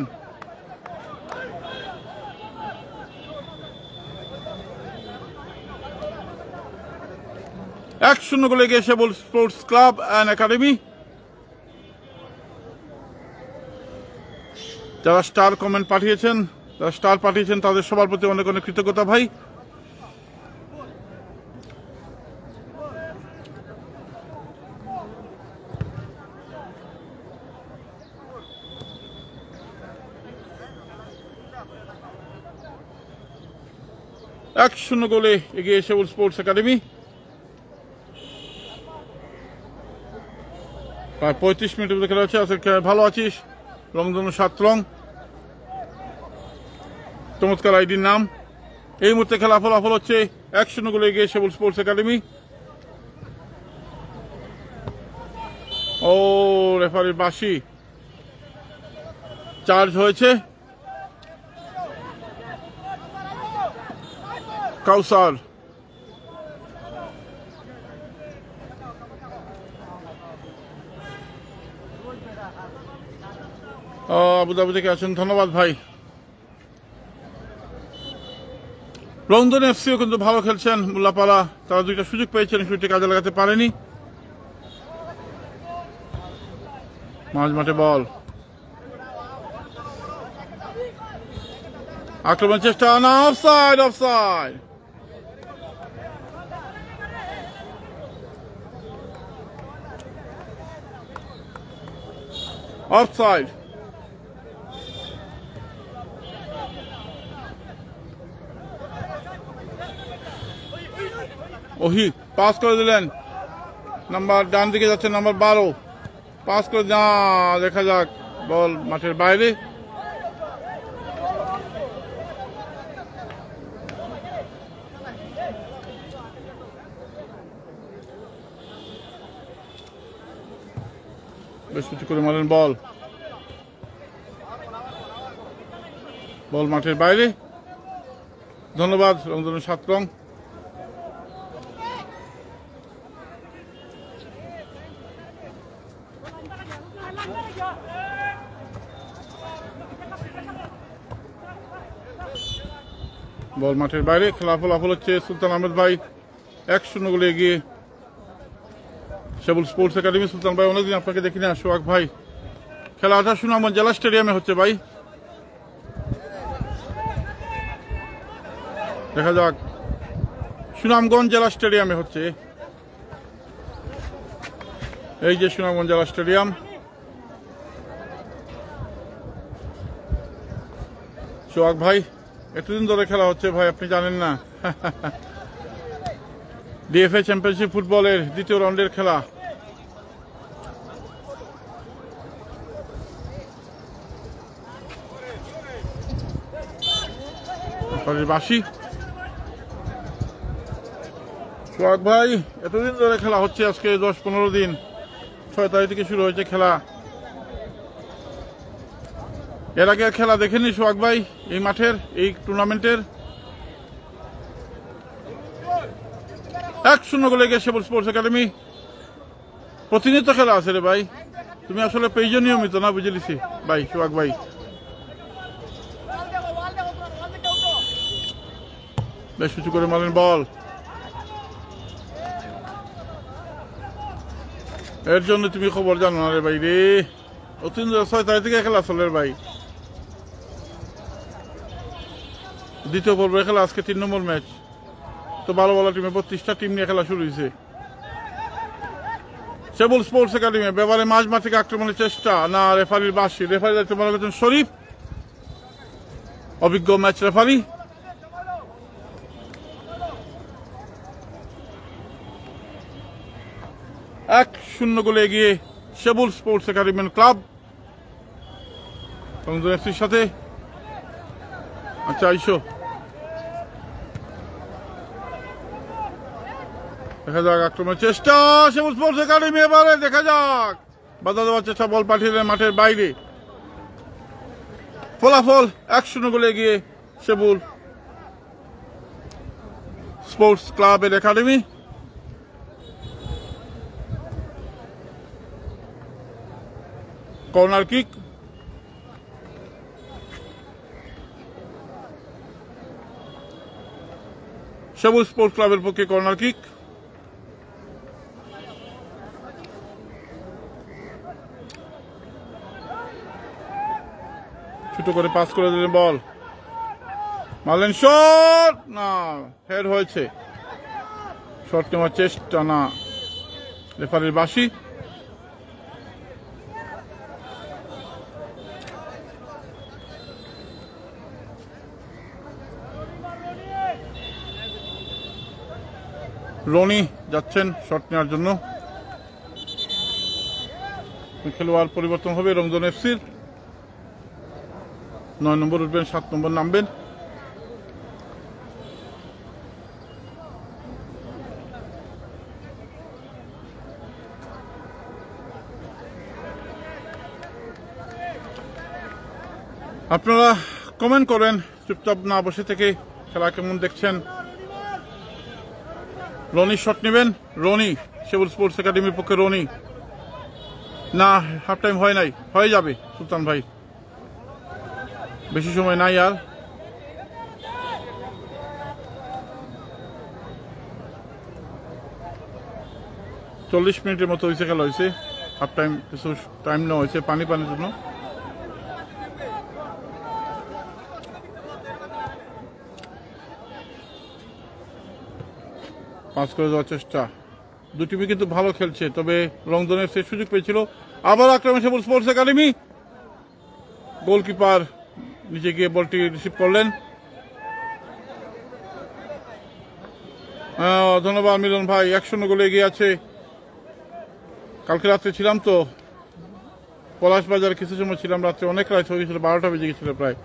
এক-শূন্য গোলে এগিয়ে সবল স্পোর্টস ক্লাব অ্যান্ড একাডেমি। যারা স্টার কমেন্ট পাঠিয়েছেন, যারা স্টার পাঠিয়েছেন, তাদের সবার প্রতি অনেক অনেক কৃতজ্ঞতা ভাই। এক-শূন্য গোলে এগিয়ে সবল স্পোর্টস একাডেমি। প্রায় 35 মিনিটের মধ্যে খেলা হচ্ছে। আসলে ভালো আছিস রংধনু 7 রং। চমৎকার আইডির নাম। এই মুহূর্তে খেলা ফলাফল হচ্ছে 1-0 গোলে এগিয়ে সেবুল স্পোর্টস একাডেমি। ও রেফারির বাঁশি চার্জ হয়েছে। কাউসার আবুধাবি থেকে আছেন, ধন্যবাদ ভাই। লন্ডন এফসিও কিন্তু ভালো খেলছেন মোল্লাপাড়া, তারা দুইটা সুযোগ পেয়েছেন, সুযোগটি কাজে লাগাতে পারেনি। মাঝ মাঠে বল, আক্রমণ চেষ্টা, না, অফসাইড অফসাইড। অফসাইড। ওহি পাস করে দিলেন, নাম্বার ডান দিকে যাচ্ছে নাম্বার 12, পাস করে না, দেখা যাক বল মাঠের বাইরে। বেশ কিছু করে মারেন, বল বল মাঠের বাইরে। ধন্যবাদ রংধনু 7 রং। বল মাঠের বাইরে, খেলা ফলাফল হচ্ছে সুলতান আহমেদ ভাই 1-0 গোলে এগিয়ে সেবুল স্পোর্টস একাডেমি। সুলতান ভাই অনেকদিন আপনাকে দেখি না। সোহাগ ভাই, খেলাটা সুনামগঞ্জ জেলা স্টেডিয়ামে হচ্ছে ভাই, দেখা যাক। সুনামগঞ্জ জেলা স্টেডিয়ামে হচ্ছে, এই যে সুনামগঞ্জ জেলা স্টেডিয়াম। সোহাগ ভাই, এতদিন ধরে খেলা হচ্ছে ভাই, আপনি জানেন না। ডিএফএ চ্যাম্পিয়নশিপ ফুটবলের দ্বিতীয় রাউন্ডের খেলা। বাসি সোহাগ ভাই, এতদিন ধরে খেলা হচ্ছে, আজকে 10-15 দিন, 6 তারিখ থেকে শুরু হয়েছে খেলা। এর আগে খেলা দেখেনি সোহাগ ভাই এই মাঠের, এই টুর্নামেন্টের? 1-0 গোলে গিয়ে সেবুল স্পোর্টস একাডেমি। প্রতিনিয়ত খেলা আছে রে ভাই, তুমি আসলে পেইজ নিয়মিত না, বুঝেলিছি ভাই সোহাগ ভাই। বেশ কিছু করে মারেন, বল এর জন্য তুমি খবর জানো না রে ভাই রে। 6 তারিখ থেকে খেলা চলে ভাই, দ্বিতীয় পর্বের খেলা, আজকে 3 নম্বর ম্যাচ। তো ভালো ভালো টিমে 32টা টিম নিয়ে খেলা শুরু হয়েছে। সেবুল স্পোর্টস একাডেমি ব্যাপারে মাঝ থেকে আক্রমণের চেষ্টা, না, রেফারির বাঁশি। রেফারি দায়িত্ব পালন করছেন শরীফ, অভিজ্ঞ ম্যাচ রেফারি। এক 1-0 গোলে এগিয়ে সেবুল স্পোর্টস একাডেমি ক্লাব এফসির সাথে। আচ্ছা, আইসো, দেখা যাক আক্রমণের চেষ্টা সেবুল স্পোর্টস একাডেমি, এবারে দেখা যাক বাধা দেওয়ার চেষ্টা, বল পাঠিয়ে দেন মাঠের বাইরে। ফলাফল 1-0 গোলে এগিয়ে সেবুল স্পোর্টস ক্লাবের একাডেমি। কর্নার কিক, সেবুল স্পোর্টস ক্লাবের পক্ষে কর্নার কিক। ছোট করে পাস করে দিলেন, বল মারলেন, শট, না, হেড হয়েছে। শট নেওয়ার চেষ্টা, না, রেফারির বাঁশি। রনি যাচ্ছেন শট নেওয়ার জন্য। খেলোয়াড় পরিবর্তন হবে রংধনু এফসির। 9 নম্বর উঠবেন, 7 নম্বর নামবেন। আপনারা কমেন্ট করেন, চুপচাপ না বসে থেকে খেলা কেমন দেখছেন। রনি শট নেবেন, রনি সেবুল স্পোর্টস একাডেমির পক্ষে রনি, না হাফ টাইম হয় নাই, হয়ে যাবে সুলতান ভাই, বেশি সময় নাই আর। চল্লিশ মিনিটের মতো হয়েছে, খেলা হয়েছে, হাফ টাইম কিছু টাইম নেওয়া হয়েছে পানির জন্য। পাস করে দেওয়ার চেষ্টা, দু টিমই কিন্তু ভালো খেলছে, তবে রংধন এফসি সুযোগ পেয়েছিল। আবার আক্রমণ সেবুল স্পোর্টস একাডেমি, গোলকিপার নিচে গিয়ে বলটি রিসিভ করলেন। ধন্যবাদ মিলন ভাই, 1-0 গোলে এগিয়ে আছে। কালকে রাত্রে ছিলাম তো পলাশ বাজার, কিছু সময় ছিলাম, রাত্রে অনেক রাত হয়ে গেছিল, 12টা বেজে গেছিল প্রায়,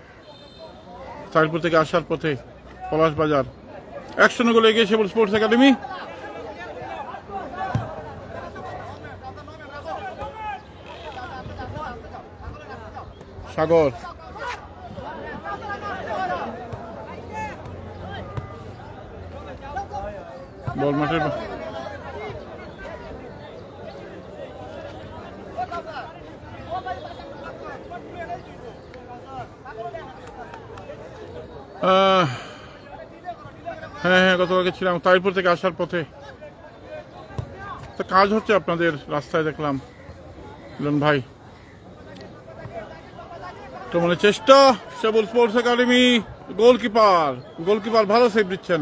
সাইডপুর থেকে আসার পথে পলাশ বাজার। 1-0 গোলে এগিয়ে সেবুল স্পোর্টস একাডেমি। সাগর বল মাঠের হ্যাঁ গতকালকে ছিলাম তাইপুর থেকে আসার পথে, তো কাজ হচ্ছে আপনাদের রাস্তায় দেখলাম মিলন ভাই। তো মানে চেষ্টা সেবুল স্পোর্টস একাডেমি, গোলকিপার ভালো সেভ দিচ্ছেন।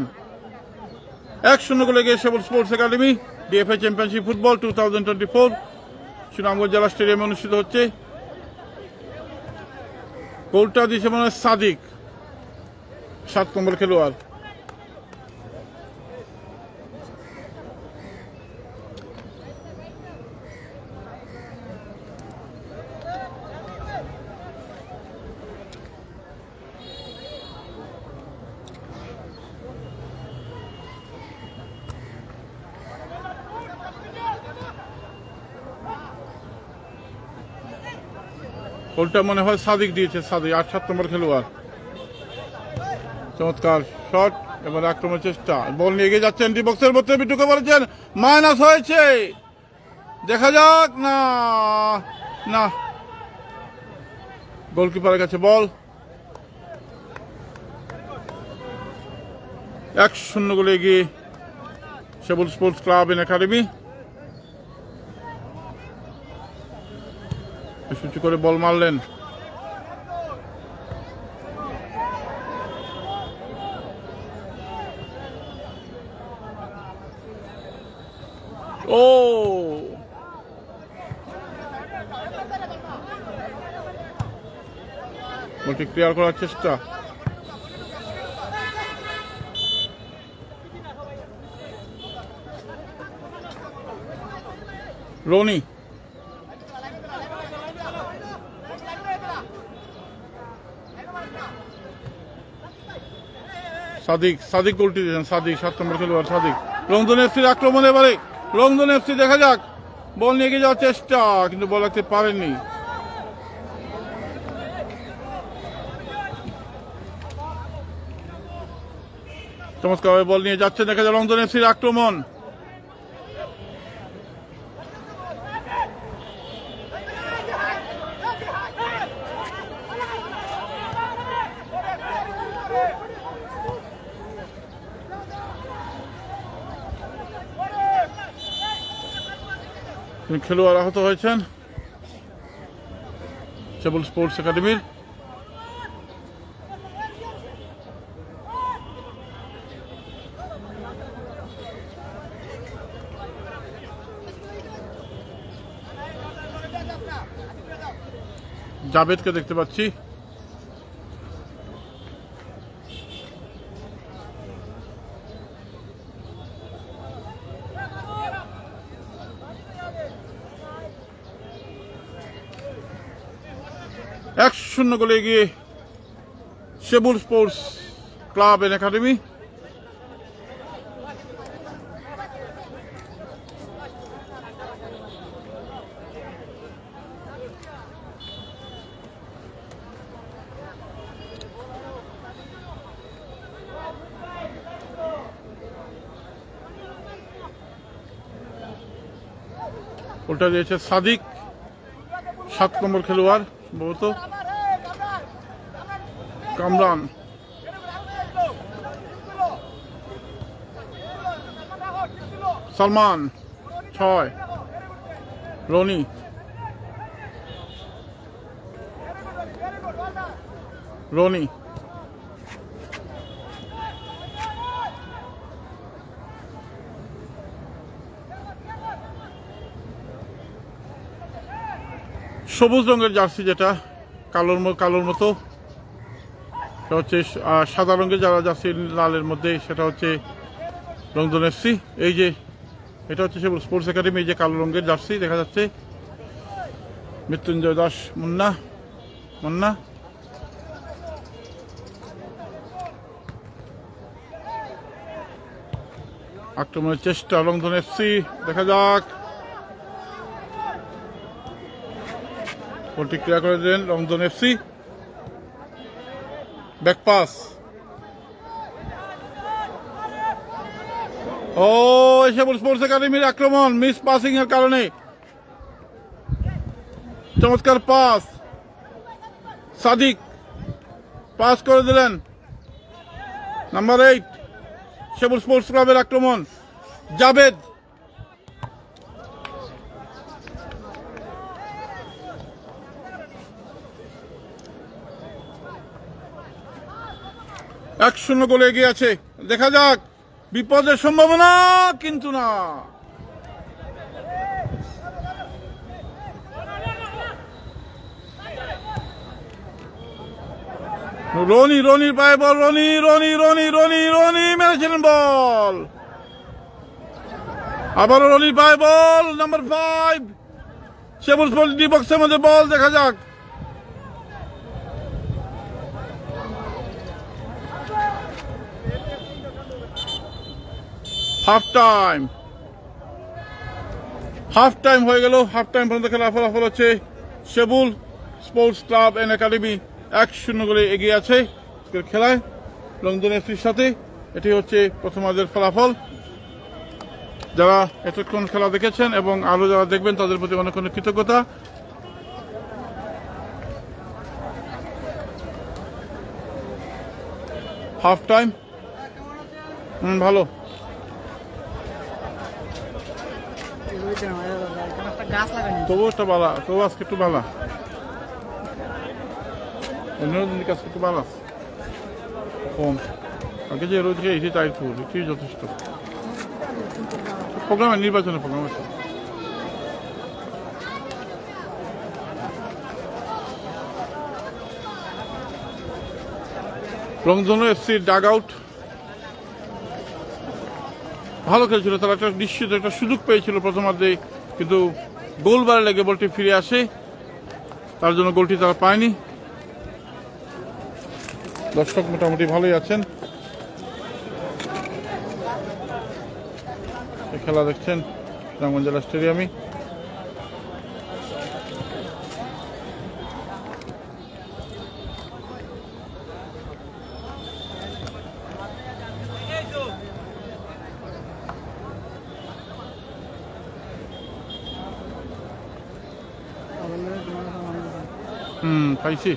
1-0 গোলে গিয়ে Sebul sports academy. DFA championship football 2024 Sunamganj জেলা স্টেডিয়ামে অনুষ্ঠিত হচ্ছে। গোলটা দিয়েছে মনে হয় সাদিক, 7 নম্বর খেলোয়াড়। গোলটা মনে হয় সাদিক দিয়েছে, সাদিক 8-7 নম্বর খেলোয়াড়। চমৎকার শট, এবার আক্রমণ চেষ্টা, বল নিয়ে এগিয়ে যাচ্ছেন, ডি বক্সের মধ্যে ঢুকে পড়েছেন, মাইনাস হয়েছে, দেখা যাক। না গোলকিপারের কাছে বল। 1-0 গোলে এগিয়ে সেবুল স্পোর্টস ক্লাব এন্ড একাডেমি। সূচি করে বল মারলেন, ও বলটি ক্লিয়ার করার চেষ্টা, রনি সাদিক গোলটি দিয়েছেন, সাদিক 7 নম্বর খেলোয়াড় সাদিক। রংধন এফসির আক্রমণ, এবারে রংধন এফসি দেখা যাক, বল নিয়ে গিয়ে যাওয়ার চেষ্টা, কিন্তু বল রাখতে পারেননি। চমৎকারভাবে বল নিয়ে যাচ্ছে, দেখা যায় রংধন এফসির আক্রমণ। খেলোয়াড় আহত হয়েছেন সেবুল স্পোর্টস একাডেমির। জাবেদকে দেখতে পাচ্ছি, এক 1-0 গোলে এগিয়ে সেবুল স্পোর্টস ক্লাব এন্ড একাডেমি। ওটা দিয়েছে সাদিক, 7 নম্বর খেলোয়াড় সম্ভবত। কামরান, সালমান 6, রনি, রনি, সবুজ রঙের জার্সি, যেটা কালোর মতো, সেটা হচ্ছে সাদা রঙের যারা জার্সি লালের মধ্যে, সেটা হচ্ছে রংধন এফসি। এই যে এটা হচ্ছে সেবুল স্পোর্টস একাডেমি, এই যে কালো রঙের জার্সি দেখা যাচ্ছে, মৃত্যুঞ্জয় দাস মুন্না, আক্রমণের চেষ্টা রংধন এফসি, দেখা যাক, প্রতিক্রিয়া করে দিলেন রংধন এফসি, ব্যাকপাস, ও সেবুল স্পোর্টস একাডেমির আক্রমণ মিস পাসিং এর কারণে, চমৎকার পাস, সাদিক পাস করে দিলেন, নাম্বার 8 সেবুল স্পোর্টস ক্লাবের আক্রমণ, জাভেদ, এক 0 গোলে এগিয়ে আছে। দেখা যাক, বিপদের সম্ভাবনা কিন্তু না, রনির পায়ে বল, রনি মেরেছিলেন বল, আবারও রনির পায়ে বল, নাম্বার 5 সেবুল স্পোর্টস ডি বক্সের মধ্যে বল, দেখা যাক, হাফ টাইম হয়ে গেল। হাফ টাইম পর্যন্ত খেলা ফলাফল হচ্ছে সেবুল স্পোর্টস ক্লাব এন্ড একাডেমি 1-0 গোলে এগিয়ে আছে খেলায় রংধন এফসির সাথে। এটি হচ্ছে প্রথমার্ধের ফলাফল। যারা এতক্ষণ খেলা দেখেছেন এবং আরো যারা দেখবেন তাদের প্রতি অনেক অনেক কৃতজ্ঞতা। হাফ টাইম ভালো, তবু আজকে একটু ভালো, অন্যদিন কাছে একটু ভালো কম, আগে যে রোজ এসে তাই এটি যথেষ্ট। প্রোগ্রামে নির্বাচনের প্রোগ্রাম আছে। রংধনু এফসির ডাগ আউট ভালো খেলছিল, তারা একটা নিশ্চিত একটা সুযোগ পেয়েছিল প্রথমার্ধে, কিন্তু গোল বারে লেগে বলটি ফিরে আসে, তার জন্য গোলটি তারা পায়নি। দর্শক মোটামুটি ভালোই আছেন, খেলা দেখছেন রামগঞ্জ জেলা স্টেডিয়ামে। পাইছি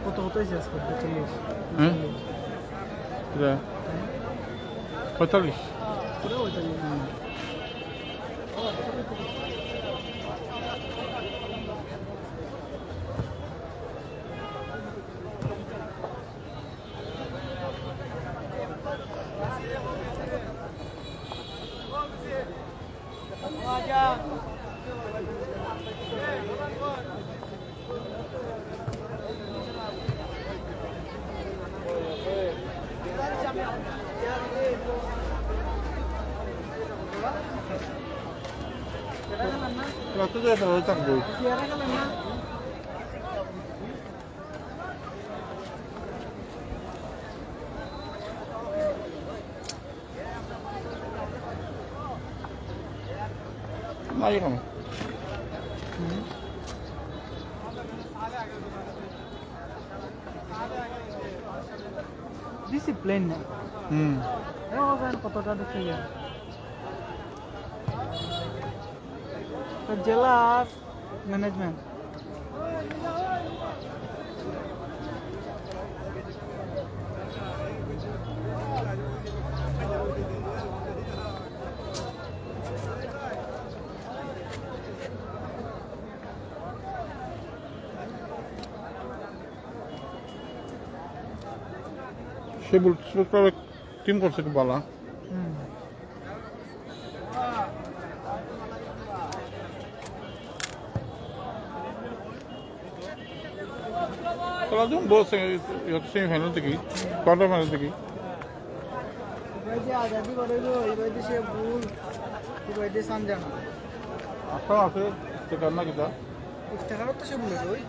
কত হতেছে আজকে? 45 আচ্ছা তো যেতে হয়ে থাকবো চেয়ারে গেলেন না নাই কেন ডিসিপ্লিন না কতটা দেখে যায় জেলার ম্যানেজমেন্ট সে বলতে টিম করছে খুব ভালো খেলা যখন বলছে সেমিফাইনাল থেকে কোয়ার্টার ফাইনাল থেকে আজাদি করে সে ভুল সানজানা আশা আছে সেখান না কিতা ইফতেখারত তো সে ভুলে ওই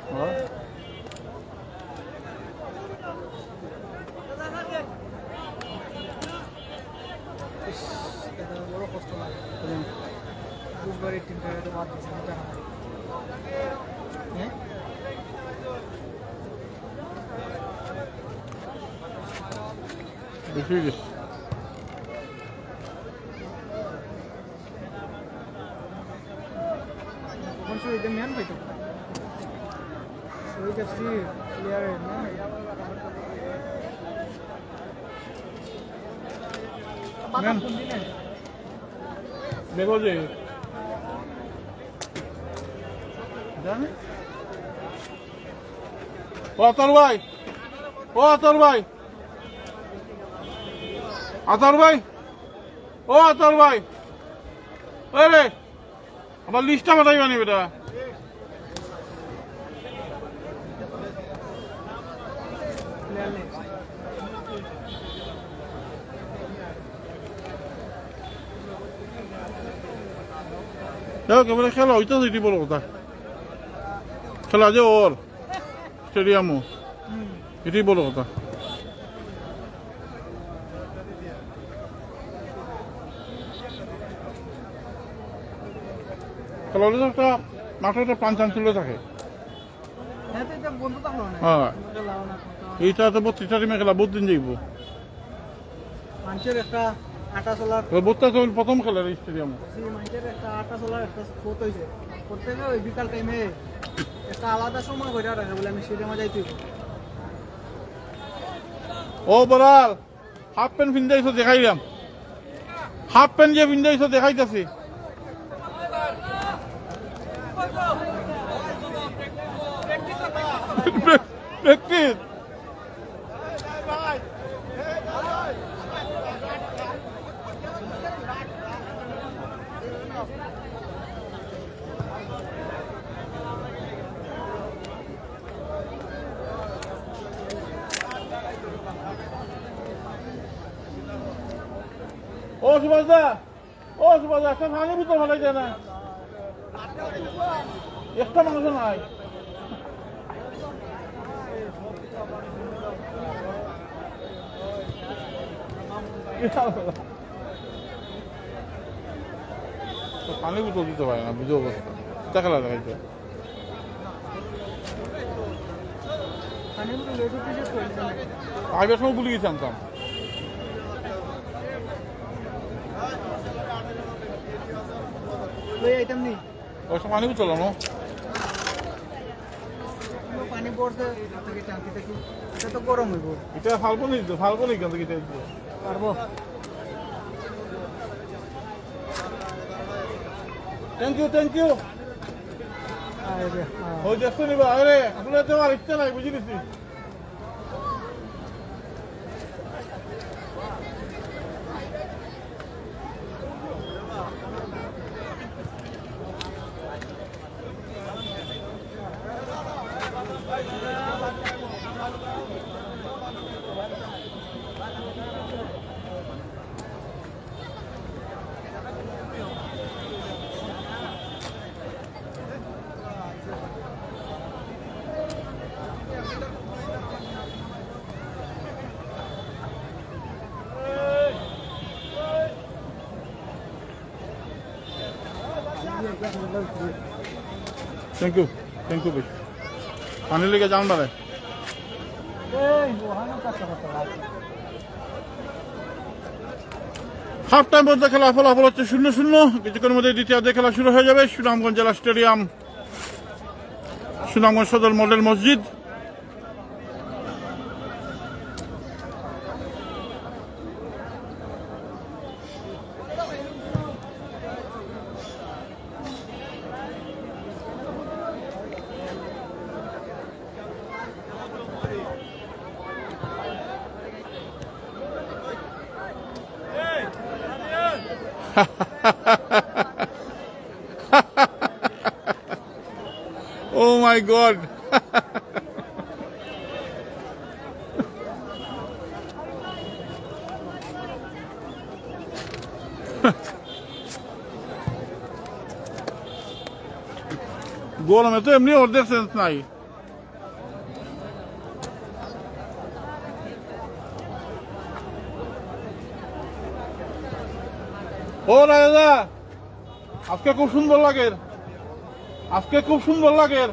বড় কষ্ট লাগে বুধবার এই টিমটা বাদ দিচ্ছে হ্যাঁ বেশি গেছে কোন শহীদ ম্যান পাইতো শহীদ এফসি প্লেয়ারের ম্যান ম্যান দেখো যে জানে ও আতর ভাই আতর ভাই রে আমার লিস্টটা মাথায় বানি বেটা এবারে খেলা হইতেছে এটি বড় কথা খেলা যে ওর স্টেডিয়ামও এটি বড় কথা খেলা হলে একটা মাঠে একটা প্রাণ চাঞ্চল্য থাকে হ্যাঁ এইটা তো 32টা টিমে খেলা বহুত দিন যাইব মানুষের একটা আটা চলার প্রথম খেলার স্টেডিয়ামে মানুষের একটা আটা চলার একটা স্পোর্ট হয়েছে প্রত্যেকে ওই বিকাল টাইমে একটা আলাদা সময় করে রাখে বলে আমি স্টেডিয়ামে যাইতে ও বরাল হাফ প্যান্ট পিন্ধাইছো দেখাইলাম হাফ প্যান্ট যে পিন্ধাইছো দেখাইতেছি প্র্যাকটিস ও সুভাষদা একটা ভাঙে ভিতর ভালো যায় না একটা মাংস নাই পানি বোতল দিতে পারে না বুঝে অবস্থা দেখালা দেখাইতে আগের সময় ভুলে গেছি আনতাম ওই সময় পানি বোতল আনো পানি পড়ছে টাঙ্কি থেকে এটা তো গরম হইব এটা ফালবো নি কিন্তু এটা পারবো থ্যাংক ইউ ওই দেখছো নিবা আরে আপনার তো আর ইচ্ছা নাই বুঝি নিছি थैंक यू भाई पानी लेके जान बारे हाफ टाइम পর্যন্ত খেলা ফলাফল হচ্ছে 0-0 কিছুক্ষণের মধ্যে দ্বিতীয়ার্ধে খেলা শুরু হয়ে যাবে সুনামগঞ্জ জেলা স্টেডিয়াম সুনামগঞ্জ সদর মডেল মসজিদ Oh my God. गोल में तो एमनी और देख सेंस नहीं ও রাজা আজকে খুব সুন্দর লাগে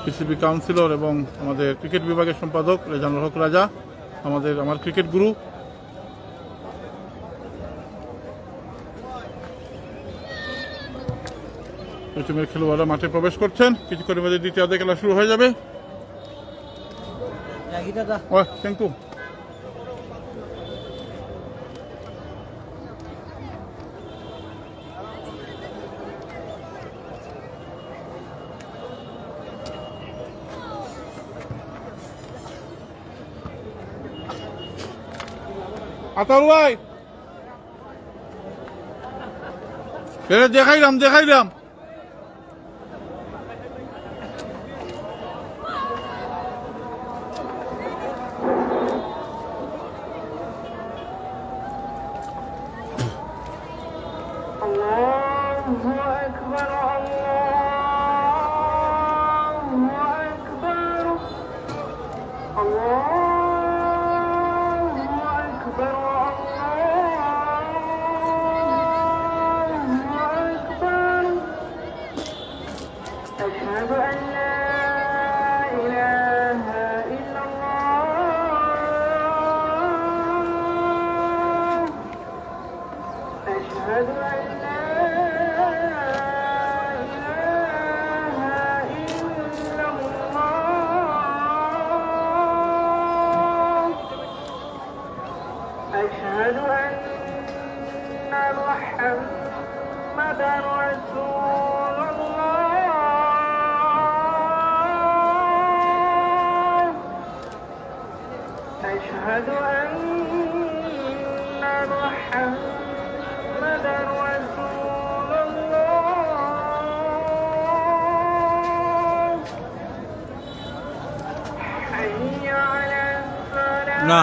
পিসিবি কাউন্সিলর এবং আমাদের ক্রিকেট বিভাগের সম্পাদক রেজানুল হক রাজা আমার ক্রিকেট গুরু টিমের খেলোয়াড়রা মাঠে প্রবেশ করছেন কিছুক্ষণের মধ্যে দ্বিতীয়ার্ধে খেলা শুরু হয়ে যাবে থ্যাংক ইউ আতার ভাই দেখাইলাম না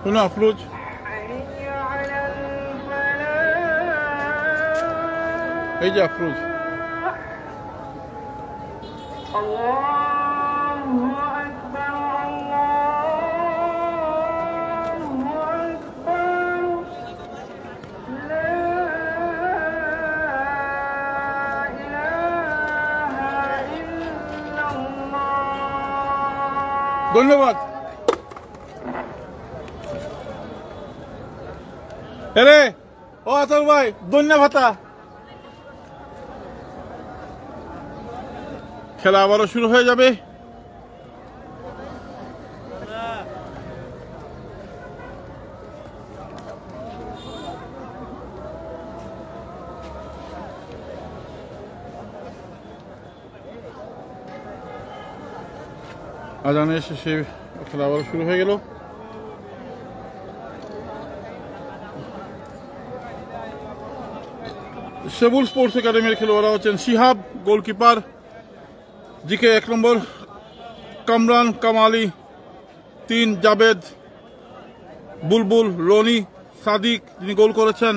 هنا أفلوج هيجي أفلوج ধন্যবাদ আরে ও আতর ভাই ধন্যবাদ খেলা আবারও শুরু হয়ে যাবে আজানের শেষে খেলা আবারও শুরু হয়ে গেল সেবুল স্পোর্টস একাডেমির খেলোয়াড়রা হচ্ছেন শিহাব গোলকিপার জিকে 1 নম্বর কামরান কামালি 3 জাবেদ বুলবুল, রনি, সাদিক যিনি গোল করেছেন,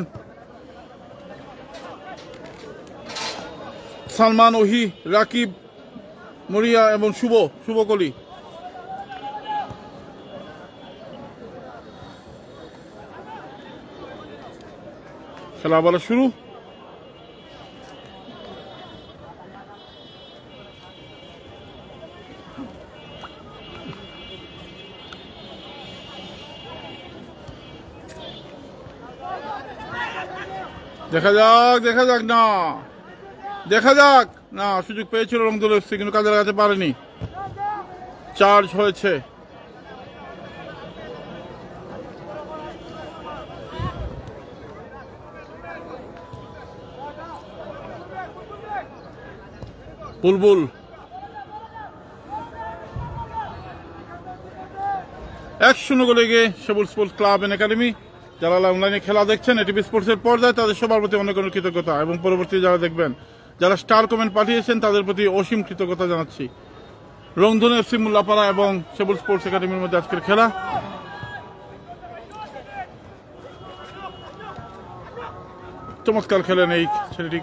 সালমান, ওহি, রাকিব, মরিয়া এবং শুভ কলি। খেলা আবার শুরু। দেখা যাক না সুযোগ পেয়েছিল রংদুল এফসি, কিন্তু কাজে লাগাতে পারেনি। চার্জ হয়েছে। বুলবুল, 1-0 গোলে এগিয়ে সেবুল স্পোর্টস ক্লাব এন্ড একাডেমি। যারা অনলাইনে খেলা দেখছেন এটিভি স্পোর্টসের পর্দায়, তাদের সবার প্রতি অনেক অনেক কৃতজ্ঞতা, এবং পরবর্তী যারা দেখবেন, যারা স্টার কমেন্ট পাঠিয়েছেন তাদের প্রতি অসীম কৃতজ্ঞতা জানাচ্ছি। রংধনু এফসি মোল্লাপাড়া এবং সেবুল স্পোর্টস একাডেমির মধ্যে আজকের খেলা। চমৎকার খেলেন এই ছেলেটি।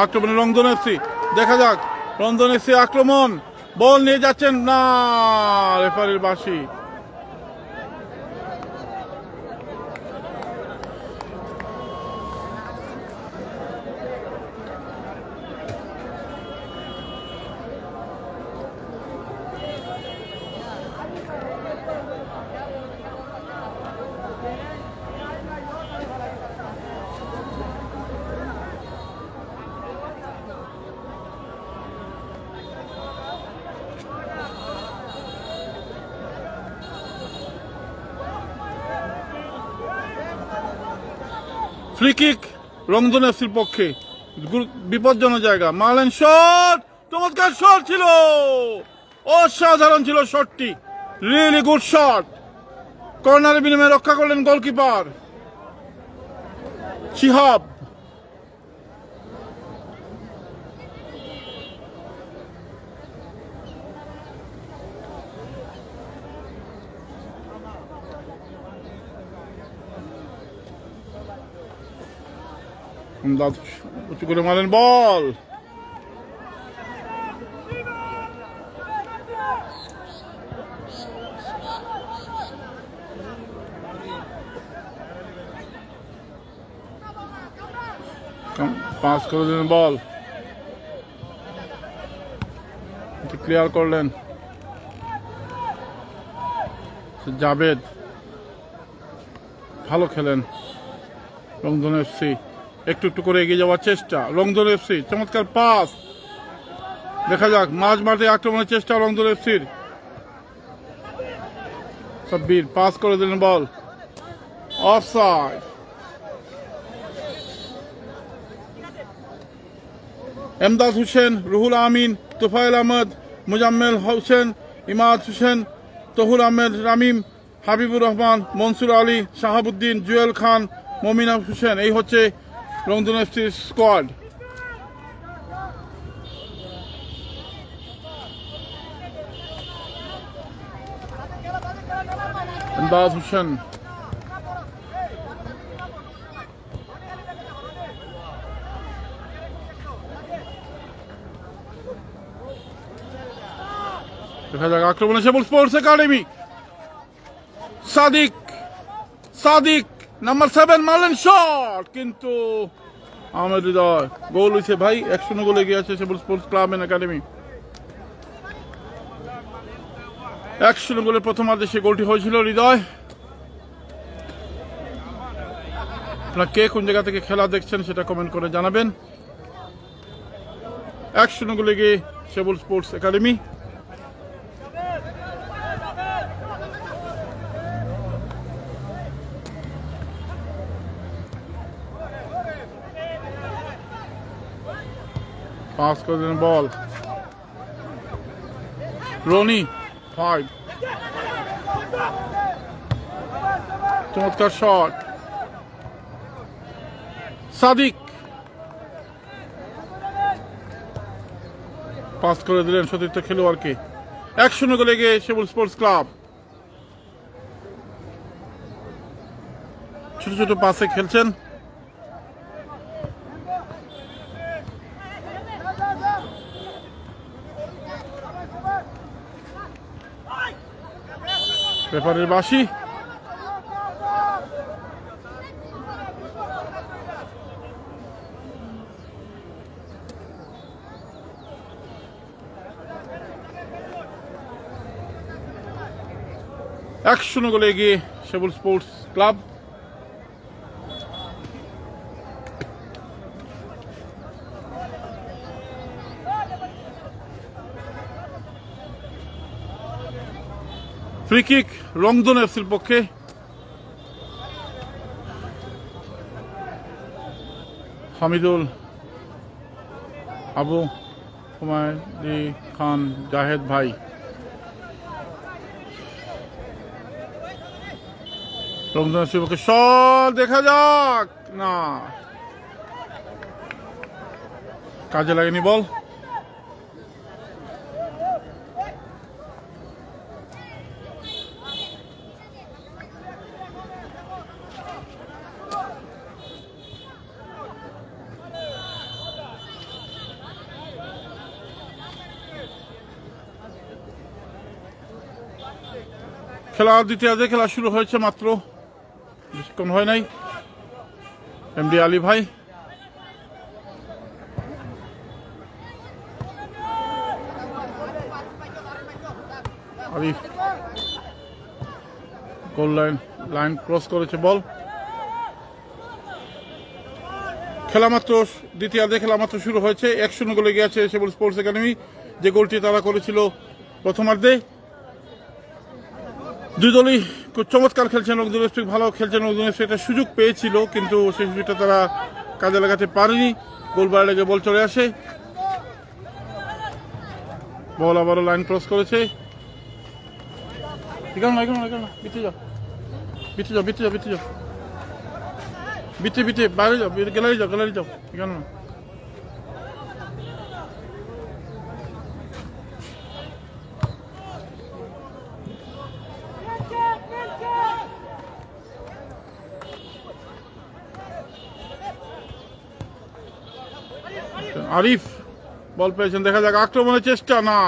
আক্রমণে রংধনু এফসি, দেখা যাক রংধনু এফসি আক্রমণ, বল নিয়ে যাচ্ছেন না, রেফারির বাঁশি। ফ্রি কিক রংধনু এফসির পক্ষে, বিপজ্জনক জায়গা। মারলেন শট, চমৎকার শট ছিল, অসাধারণ ছিল শটটি, রিয়েলি গুড শট। কর্নারের বিনিময়ে রক্ষা করলেন গোলকিপার শিহাব। উঁচু করে মারেন বল, পাস করে দিলেন বল, ক্লিয়ার করলেন জাবেদ। ভালো খেলেন রংধনু এফসি, একটু একটু করে এগিয়ে যাওয়ার চেষ্টা রংধনু এফসি, চমৎকার পাস। দেখা যাক মাঝ মাঠে আক্রমণের চেষ্টা রংধনু এফসির। সাব্বির পাস করে দিলেন বল, অফসাইড। এমদাদ হোসেন, রুহুল আমিন, তোফায়েল আহমদ, মুজাম্মেল হোসেন, ইমাদ হোসেন, তহুর আহমেদ, রামিম, হাবিবুর রহমান, মনসুর আলী, শাহাবুদ্দিন, জুয়েল খান, মমিনা হোসেন, এই হচ্ছে রংধনু এফসির স্কোয়াড। এমদাদ হোসেন, দেখা যাক আক্রমণে সেবুল স্পোর্টস একাডেমি। সাদিক নাম্বার 7 মারলেন শট, কিন্তু আহমেদ হৃদয়। গোল হয়েছে ভাই, 1-0 গোলে এগিয়ে আছে সেবুল স্পোর্টস ক্লাব এন্ড একাডেমি। 1-0 গোলের প্রথমার্ধে সে গোলটি হয়েছিল হৃদয়। আপনারা কে কোন জায়গা থেকে খেলা দেখছেন সেটা কমেন্ট করে জানাবেন। 1-0 গোলে এগিয়ে সেবুল স্পোর্টস একাডেমি। পাস করে দিলেন বল, রনি 5, চমৎকার শট। সাদিক পাস করে দিলেন সতীর্থ খেলোয়াড়কে। 1-0 গোলে এগিয়ে সেবুল স্পোর্টস ক্লাব। ছোট ছোট পাসে খেলছেন। রেফারির বাঁশি। এক শূন্য গোলে এগিয়ে সেবুল স্পোর্টস ক্লাব। ফ্রি কিক রংধন এফসির পক্ষে। হামিদুল, আবু হুমায়ুন খান, জাহেদ ভাই। রংধন এফসির পক্ষে শট, দেখা যাক না, কাজে লাগেনি বল। খেলা দ্বিতীয়ার্ধে খেলা শুরু হয়েছে, মাত্র বেশিক্ষণ হয় নাই। এমডি আলী ভাই, আরিফ গোল লাইন ক্রস করেছে বল। খেলা মাত্র দ্বিতীয়ার্ধে খেলা মাত্র শুরু হয়েছে। 1-0 গোলে গিয়েছে সেবুল স্পোর্টস একাডেমি। যে গোলটি তারা করেছিল প্রথমার্ধে। দুই দলই খুব চমৎকার খেলছেন। রংধন এফসি ভালো খেলছেন। রংধন এফসি একটা সুযোগ পেয়েছিল, কিন্তু সেই সুযোগটা তারা কাজে লাগাতে পারেনি। গোল বার লেগে বল চলে আসে। বল আবারও লাইন ক্রস করেছে। বাইরে যাও, গ্যালারি যাও। এখানে না, আরিফ বল পেয়েছেন, দেখা যাক আক্রমণের চেষ্টা, না,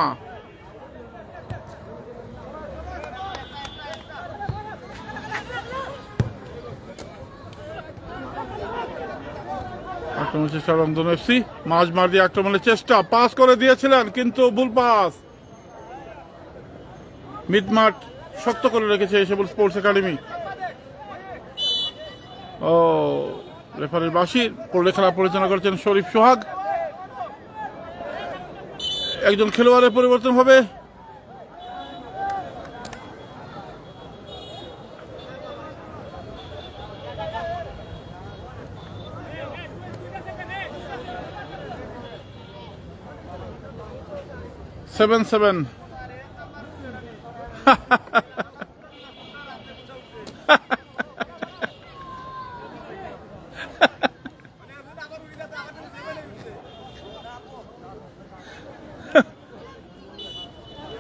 আক্রমণের চেষ্টা রংধন এফসি। মাঝ মার দিয়ে আক্রমণের চেষ্টা, পাস করে দিয়েছিলেন কিন্তু ভুল পাস। মিড মাঠ শক্ত করে রেখেছে সেবুল স্পোর্টস একাডেমি। ও রেফারির বাঁশি। পড়লে খেলা পরিচালনা করছেন শরীফ সোহাগ। একজন খেলোয়াড়ের পরিবর্তন হবে। Seven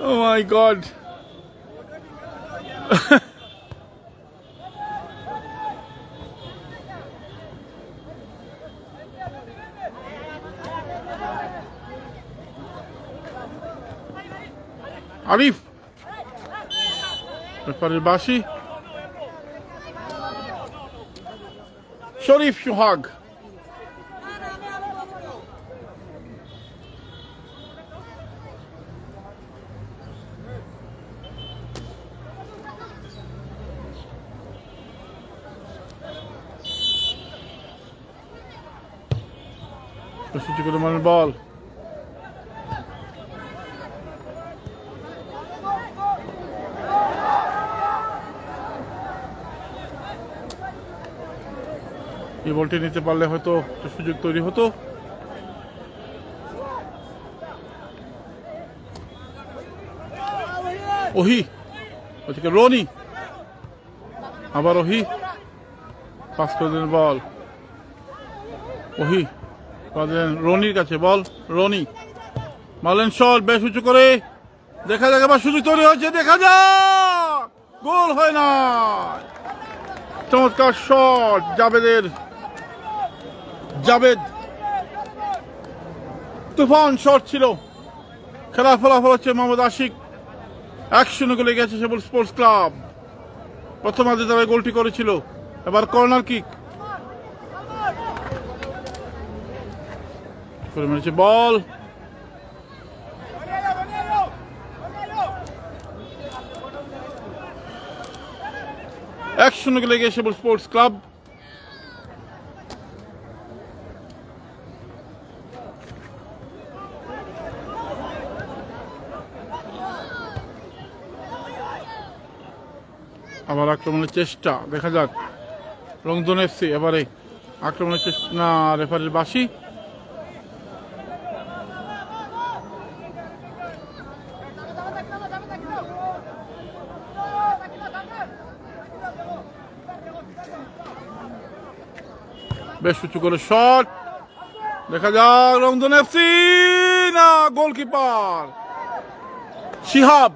Oh my God. Arif, রেফারির বাঁশি। শরীফ সোহাগ। বল এই বলটি নিতে পারলে হয়তো সুযোগ তৈরি হতো। ওহি ওদিকে রনি, আবার ওহি পাস করে দিলেন বল। ওহি রনির কাছে বল, রনি মারলেন শট, বেশ উঁচু করে। দেখা যাক আবার সুযোগ তৈরি হয়েছে, দেখা যাক, গোল হয় না। চমৎকার শট জাভেদের, জাভেদ তুফান শট ছিল। খেলার ফলাফল হচ্ছে মোহাম্মদ আশিক 1-0 গোলে গেছে সেবুল স্পোর্টস ক্লাব। প্রথমার্ধে তারা গোলটি করেছিল। এবার কর্নার কিক করে মেরেছে বল, এক-0 গোলে গেছে সেবুল স্পোর্টস ক্লাব। আবার আক্রমণের চেষ্টা, দেখা যাক রংধন এফসি এবারে আক্রমণের চেষ্টা, না রেফারির বাঁশি। বেশ উঁচু করে শট, দেখা যাক রংধন এফসি, না গোলকিপার শিহাব,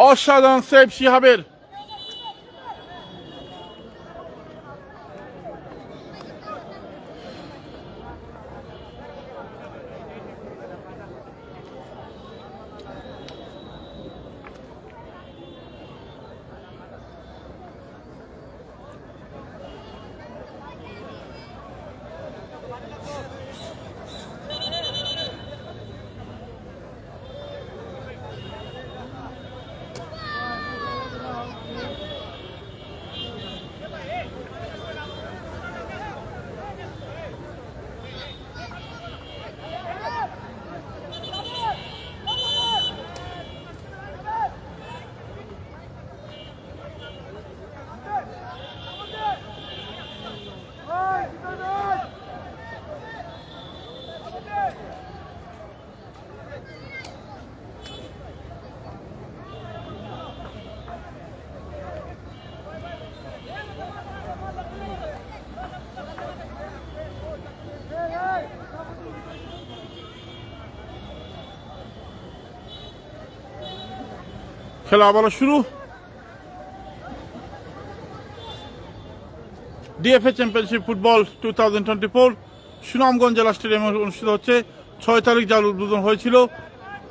অসাধারণ সেভ শিহাবের। খেলা আবার শুরু। ডিএফএ চ্যাম্পিয়নশিপ ফুটবল 2024 সুনামগঞ্জ জেলা স্টেডিয়ামে অনুষ্ঠিত হচ্ছে। 6 তারিখ যার উদ্বোধন হয়েছিল।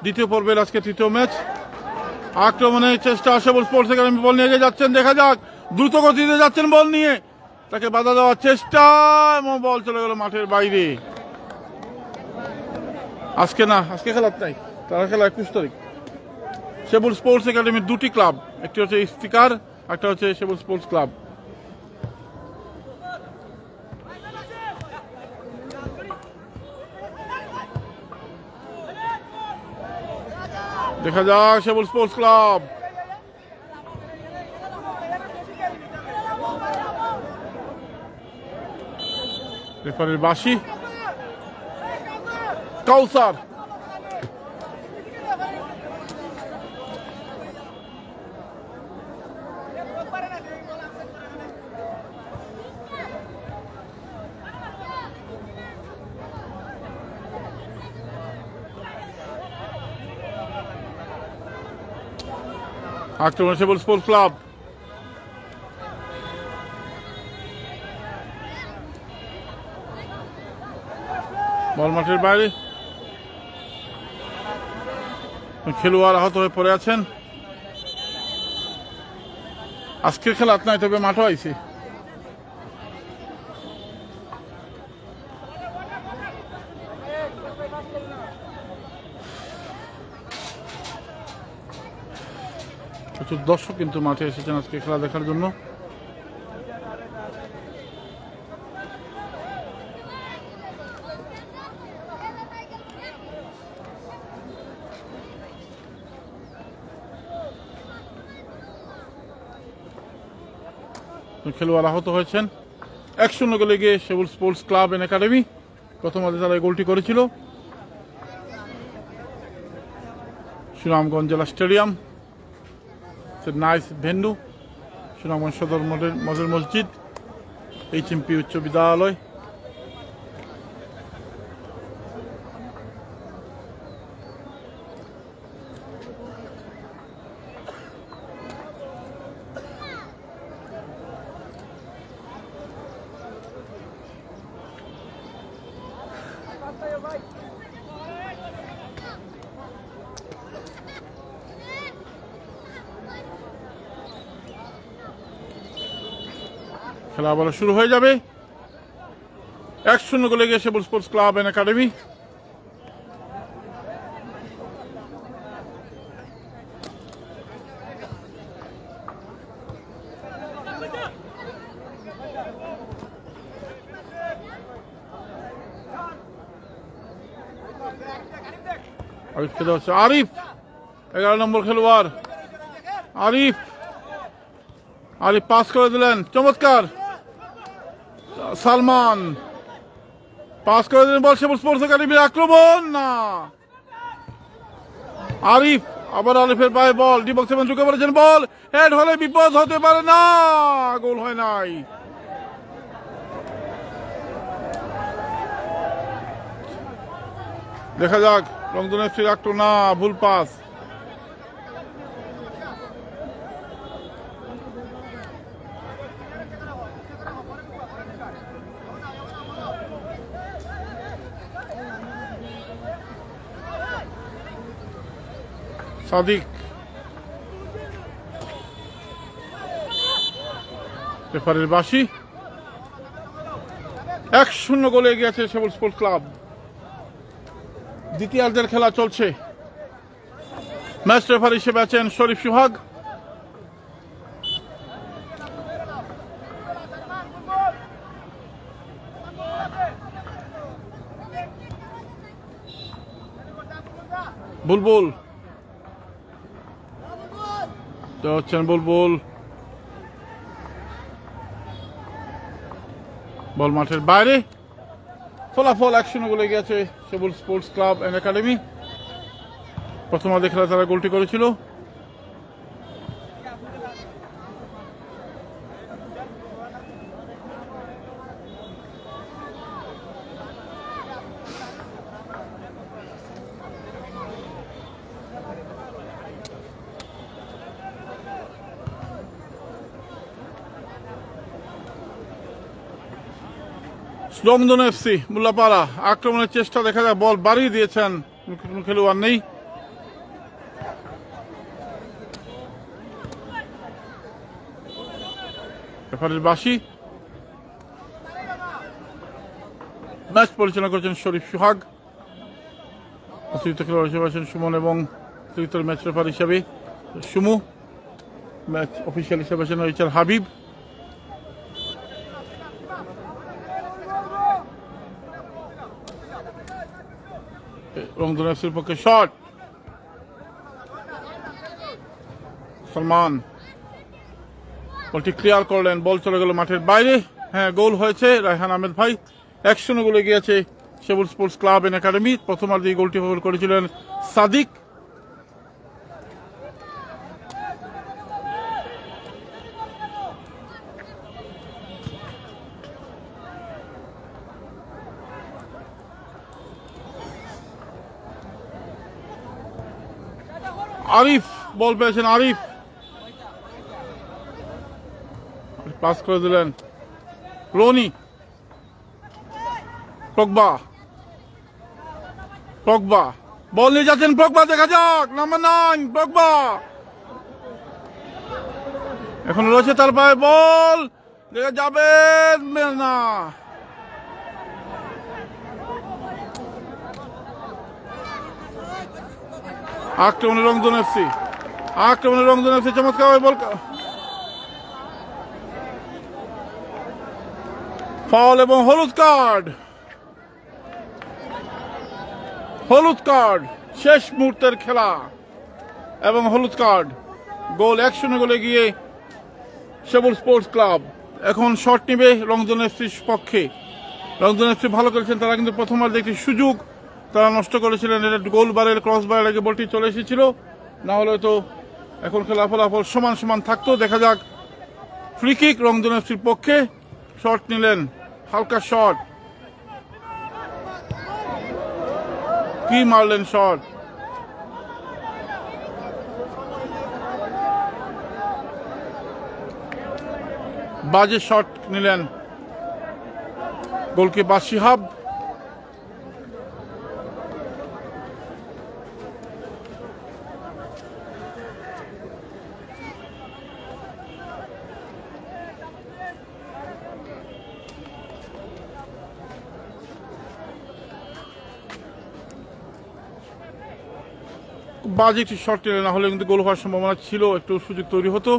দ্বিতীয় পর্বের আজকে তৃতীয় ম্যাচ। আক্রমণের চেষ্টা, সেবুল স্পোর্টস একাডেমি বল নিয়ে এগিয়ে যাচ্ছেন, দেখা যাক দ্রুত গতিতে যাচ্ছেন বল নিয়ে, তাকে বাধা দেওয়ার চেষ্টা এবং বল চলে গেল মাঠের বাইরে। আজকে না, আজকে খেলার নাই, তারা খেলা 21 তারিখ। সেবুল স্পোর্টস একাডেমির দুটি ক্লাব, একটি হচ্ছে ইফতিকার, একটা হচ্ছে সেবুল স্পোর্টস ক্লাব। দেখা যাক সেবুল স্পোর্টস ক্লাব, রেফারির বাঁশি। কাউসার আক্রমণ সেবুল স্পোর্টস ক্লাব। বল মাঠের বাইরে, খেলোয়াড় আহত হয়ে পড়ে আছেন। আজকের খেলা নাই, তবে মাঠও আইছে। প্রচুর দর্শক কিন্তু মাঠে এসেছেন আজকে খেলা দেখার জন্য। খেলোয়াড় আহত হয়েছেন। 1-0 গোলে গিয়ে Sebul sports club and academy প্রথমার্ধে তারা গোলটি করেছিল। সুনামগঞ্জ জেলা স্টেডিয়াম, নাইস ভেন্যু, সুনামগঞ্জ সদর মডেল মসজিদ, HMP উচ্চ বিদ্যালয়। খেলা আবার শুরু হয়ে যাবে। 1-0 গোলে গিয়ে Shebul sports club and academy. Arif 11 নম্বর খেলোয়াড় আরিফ পাস করে দিলেন, চমৎকার। সালমান পাস করে দিলেন, বল শেবুল স্পোর্টস একাডেমির আক্রমণ না। আরিফ আবার আরিফের পায়ে বল, ডি বক্সে ঢুকে পড়েছেন, বল হেড হলে বিপদ হতে পারে না, গোল হয় নাই। দেখা যাক রংধন এফসির আক্রমণ না, ভুল পাস। সাদিক রেফারির বাঁশি। 1-0 গোলে এগিয়ে আছে শেবুল স্পোর্টস ক্লাব। দ্বিতীয়ার্ধের খেলা চলছে। ম্যাচ রেফারি হিসেবে আছেন শরীফ সুহাগ। বুলবুল হচ্ছেন, বুলবুল বল মাঠের বাইরে। ফলাফল 1-0 গোলে গিয়েছে Shebul sports club and academy. প্রথমার্ধে খেলা তারা গোলটি করেছিল। রংধন এফসি মুল্লাপাড়া আক্রমণের চেষ্টা, দেখা যায় বল বাড়িয়ে দিয়েছেন, কোন খেলোয়াড় নেই। রেফারির বাঁশি। ম্যাচ পরিচালনা করেছেন শরীফ সুহাগ। অতিরিক্ত খেলোয়াড় হিসেবে আছেন সুমন এবং অতিরিক্ত ম্যাচ রেফারি হিসেবে সুমু। ম্যাচ অফিসিয়াল হিসেবে আছেন এইচআর হাবিব। রংধন এফসির পক্ষে শট, সালমান বলটি ক্লিয়ার করলেন, বল চলে গেল মাঠের বাইরে। হ্যাঁ, গোল হয়েছে রায়হান আহমেদ ভাই। 1-0 গোলে গিয়েছে Shebul sports club and academy. প্রথমার্ধে এই গোলটি করেছিলেন সাদিক। আরিফ বল পেয়েছেন, আরিফ পাস করে দিলেন রনি। প্রগবা বল নিয়ে যাচ্ছেন, প্রগবা দেখা যাক, নাম্বার 9 প্রগবা এখন রয়েছে তার পায়ে, বল দেখা যাবে না। আক্রমণে রংধন এফসি, চমৎকার বল, ফাউল এবং হলুদ কার্ড। শেষ মুহূর্তের খেলা এবং হলুদ কার্ড। গোল 1-0 গোলে গিয়ে শেবুল স্পোর্টস ক্লাব। এখন শট নিবে রংধন এফসির পক্ষে। রংধন এফসি ভালো করেছেন, তারা কিন্তু প্রথমার্ধে একটি সুযোগ তারা নষ্ট করেছিলেন। এটা গোল বারের ক্রস বারের আগে বলটি চলে এসেছিল, না হলে তো এখন খেলা ফলাফল সমান থাকতো। দেখা যাক, ফ্রি কিক রংধন এফসির পক্ষে। শট নিলেন, হালকা শট, কি মারলেন শট, বাজে শট নিলেন গোলকিপার শিহাব। বাজে একটি শট টেনে, না হলে কিন্তু গোল হওয়ার সম্ভাবনা ছিল, একটু সুযোগ তৈরি হতো।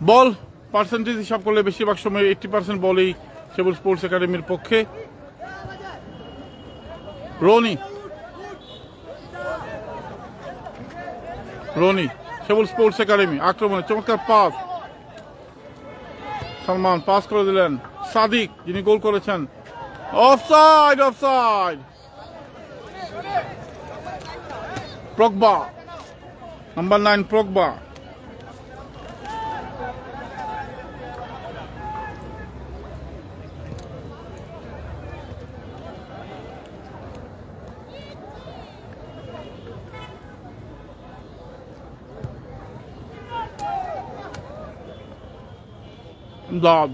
বল পার্সেন্টেজ হিসাব করলে বেশিরভাগ সময় 80% বলেই সেবুল স্পোর্টস একাডেমির পক্ষে। রনি সেবুল স্পোর্টস একাডেমি আক্রমণে চমৎকার পাস, সালমান পাস করে দিলেন সাদিক যিনি গোল করেছেন। Offside, offside. Pogba, number 9 Pogba. দাদ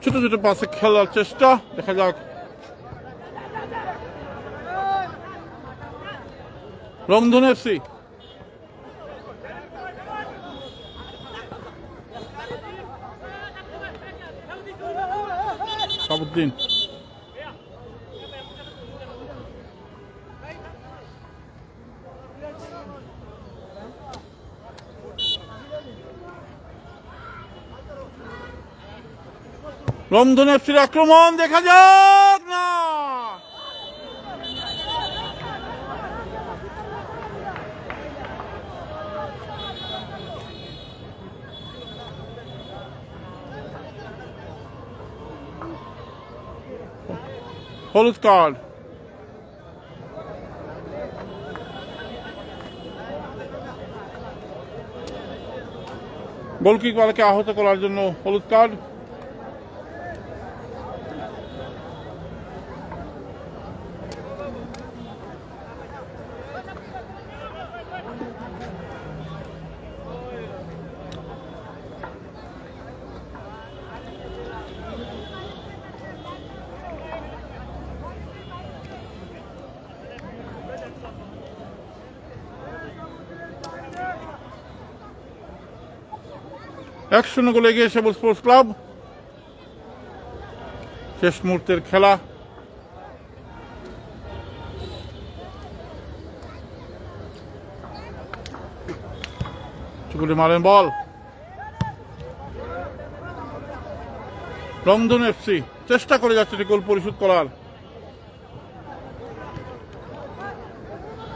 ছোট ছোট পাশে খেলার চেষ্টা, দেখা যাক। রংধনু এফসি সাবুদ্দিন, রংধনু এফসির আক্রমণ, দেখা যাক। না, হলুদ কার্ড। গোলকিপারকে আহত করার জন্য হলুদ কার্ড। এক 0 গোলে এগিয়ে সেবুল স্পোর্টস ক্লাব। শেষ মুহূর্তের খেলা। চুকুলি মারেন বল। রংধনু এফসি চেষ্টা করে যাচ্ছে গোল পরিশোধ করার।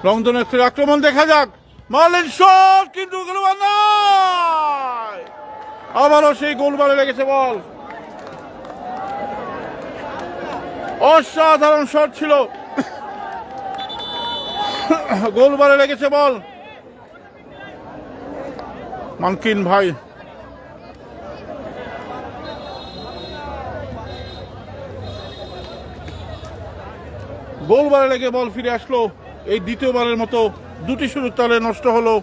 রংধনু এফসির আক্রমণ, দেখা যাক। মারলেন শট, কিন্তু গোলবার নয়। আবারও সেই গোলবারে লেগেছে বল। অসাধারণ শট ছিল, গোলবারে লেগেছে বল। মানকিন ভাই গোলবারে লেগে বল ফিরে আসলো। এই দ্বিতীয়বারের মতো দুটি সুযোগ তাহলে নষ্ট হলো।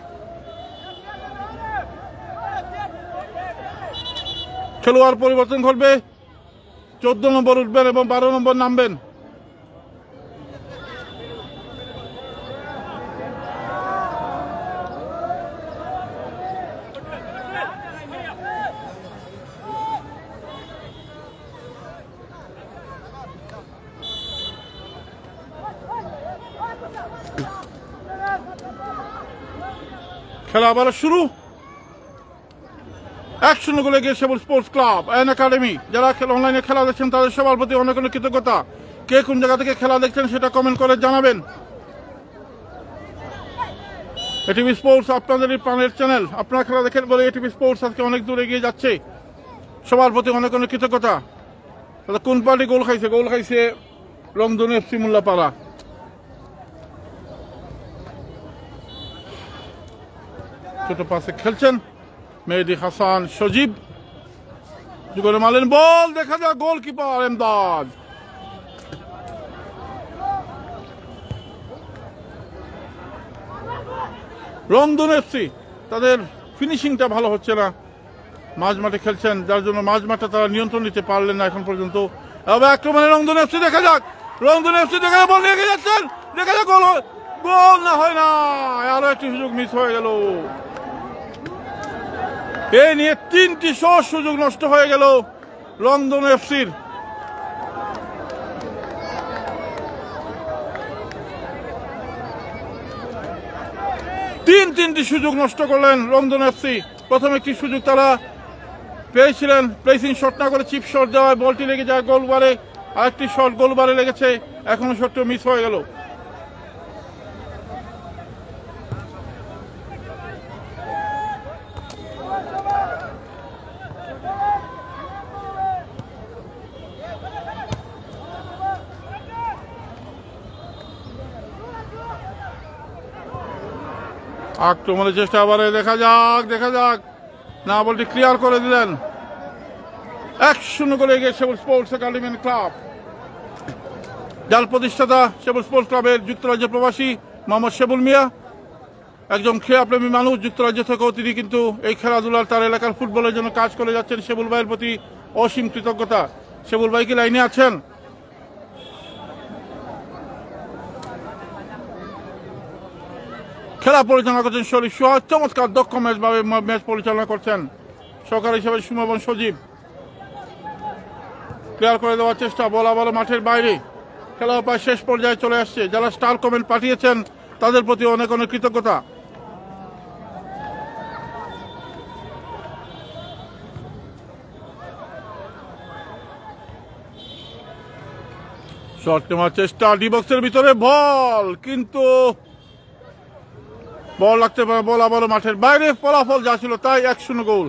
খেলোয়াড় পরিবর্তন ঘটবে, 14 নম্বর উঠবেন এবং 12 নম্বর নামবেন। খেলা আবার শুরু। 1 0 গোলে এগিয়ে সেবুল স্পোর্টস ক্লাব অ্যান্ড একাডেমি। যারা অনলাইনে খেলা দেখছেন তাদের সবার প্রতি অনেক অনেক কৃতজ্ঞতা। কে কোন জায়গা থেকে খেলা দেখছেন সেটা কমেন্ট করে জানাবেন। এটিভি স্পোর্টস আপনাদেরই প্রাণের চ্যানেল। আপনারা খেলা দেখেন বলে এটিভি স্পোর্টস আজকে অনেক দূর এগিয়ে যাচ্ছে। সবার প্রতি অনেক অনেক কৃতজ্ঞতা। তাহলে কোন পার্টি গোল খাইছে? গোল খাইছে রংধনু এফসি মোল্লাপাড়া। ছোট পাশে খেলছেন মেহেদি হাসান সজীব, করে মারলেন বল, দেখা যাক। গোলকিপার এমদাদ। রংধনু এফসি তাদের ফিনিশিংটা ভালো হচ্ছে না, মাঝ মাঠে খেলছেন, যার জন্য মাঝ মাঠে তারা নিয়ন্ত্রণ নিতে পারলেন না এখন পর্যন্ত। এবার আক্রমণে রংধনু এফসি, দেখা যাক। রংধনু এফসি দেখা যাক, বল লেগে যাচ্ছেন, দেখা যাক। গোল গোল না, হয় না, আরো একটি সুযোগ মিস হয়ে গেল। এই নিয়ে 3টি সহজ সুযোগ নষ্ট হয়ে গেল লন্ডন এফসির। তিনটি সুযোগ নষ্ট করলেন লন্ডন এফসি। প্রথম একটি সুযোগ তারা পেয়েছিলেন, প্লেসিং শট না করে চিপ শট দেওয়ায় বলটি লেগে যায় গোলবারে। আরেকটি শট গোলবারে লেগেছে, এখনো শটটা মিস হয়ে গেল। আক্রমণের চেষ্টা আবার দেখা যাক না, বলটি ক্লিয়ার করে দিলেন। 1-0 করে এগিয়ে সেবুল স্পোর্টস একাডেমি ক্লাব। যার প্রতিষ্ঠাতা সেবুল স্পোর্টস ক্লাবের যুক্তরাজ্য প্রবাসী মোহাম্মদ সেবুল মিয়া, একজন ক্রীড়াপ্রেমী মানুষ। যুক্তরাজ্য থেকেও তিনি কিন্তু এই খেলাধুলার, তার এলাকার ফুটবলের জন্য কাজ করে যাচ্ছেন। সেবুল ভাইয়ের প্রতি অসীম কৃতজ্ঞতা। সেবুল ভাই কি লাইনে আছেন? খেলা পরিচালনা করছেন শরীফ সোহাগ, চমৎকার দক্ষ ম্যাচ পরিচালনা করছেন সহকারী হিসেবে সুমন সজীব। ক্লিয়ার করে দেওয়ার চেষ্টা, বল আবার মাঠের বাইরে। খেলা প্রায় শেষ পর্যায়ে চলে আসছে। যারা স্টার কমেন্ট পাঠিয়েছেন তাদের প্রতি অনেক অনেক কৃতজ্ঞতা। শট নেওয়ার চেষ্টা, ডি বক্সের ভিতরে বল, কিন্তু বল লাগতে পারে, বল আবারও মাঠের বাইরে। ফলাফল যা ছিল তাই, 1-0 গোল।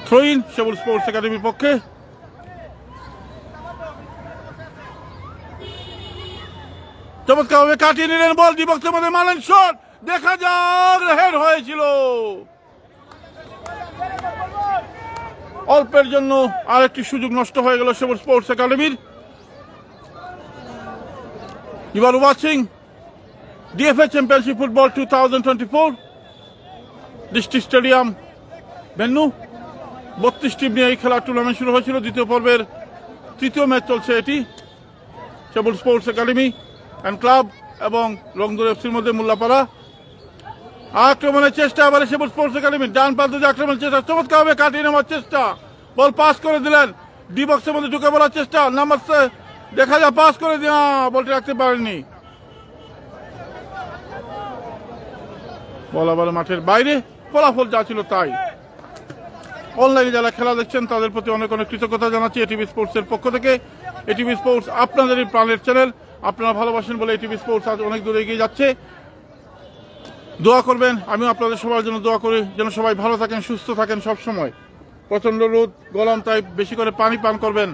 থ্রো-ইন সেবুল স্পোর্টস একাডেমির পক্ষে। চমৎকারভাবে কাটিয়ে নিলেন বল, ডি বক্সের মধ্যে মারলেন শট, দেখা যাক, হেড হয়েছিল। অল্পের জন্য আরেকটি সুযোগ নষ্ট হয়ে গেল সেবুল স্পোর্টস একাডেমির। You are watching DFA championship football 2024 district stadium venue. 32 team নিয়ে এই খেলার টুর্নামেন্ট শুরু হয়েছিল। দ্বিতীয় পর্বের তৃতীয় ম্যাচ চলছে এটি। সেবুল স্পোর্টস একাডেমি অ্যান্ড ক্লাব এবং লংদুর এফসির মধ্যে মোল্লাপাড়া। আক্রমণের চেষ্টা এবারে সেবুল স্পোর্টস একাডেমি, ডান প্রান্ত দিয়ে আক্রমণের চেষ্টা, চমৎকারভাবে কাটিয়ে নেওয়ার চেষ্টা, বল পাস করে দিলেন। ডি বক্সের মধ্যে ঢুকে বলার চেষ্টা, নাম্বার দেখা যায়, পাস করে দিয়া বলটি রাখতে পারেননি। বল আবার মাঠের বাইরে। ফলাফল যা ছিল তাই। অনলাইনে যারা খেলা দেখছেন তাদের প্রতি অনেক অনেক কৃতজ্ঞতা জানাচ্ছি এটিভি স্পোর্টস এর পক্ষ থেকে। এটিভি স্পোর্টস আপনাদেরই প্রাণের চ্যানেল। আপনারা ভালোবাসেন বলে এটিভি স্পোর্টস আজ অনেক দূরে এগিয়ে যাচ্ছে। দোয়া করবেন, আমিও আপনাদের সবার জন্য দোয়া করি যেন সবাই ভালো থাকেন, সুস্থ থাকেন সব সময়। প্রচন্ড রোদ গরম, তাই বেশি করে পানি পান করবেন।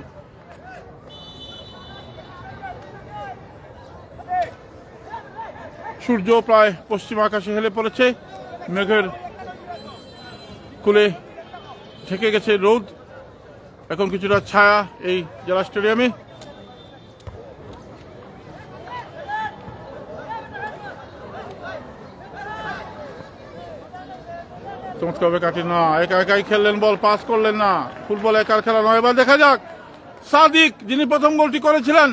সূর্য প্রায় পশ্চিম আকাশে হেলে পড়েছে, মেঘের কুলে ঢেকে গেছে রোদ। এখন কিছুটা ছায়া এই জেলা স্টেডিয়ামে। চমৎকারভাবে কাটি না, একা একাই খেললেন, বল পাস করলেন না। ফুটবল একার খেলা নয়। এবার দেখা যাক সাদিক, যিনি প্রথম গোলটি করেছিলেন,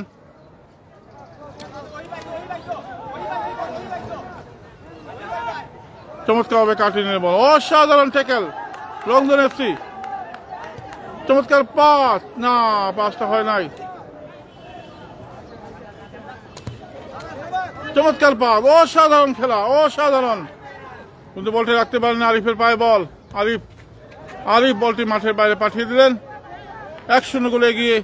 চমৎকারভাবে কাটিয়ে নিলেন বল। অসাধারণ ট্যাকেল লংদন এফসি। চমৎকার পাস, না পাসটা হয় নাই। চমৎকার পাস, অসাধারণ খেলা, অসাধারণ। কিন্তু বলটি রাখতে পারেন আরিফের পায়ে বল। আরিফ বলটি মাঠের বাইরে পাঠিয়ে দিলেন। 1-0 গোলে এগিয়ে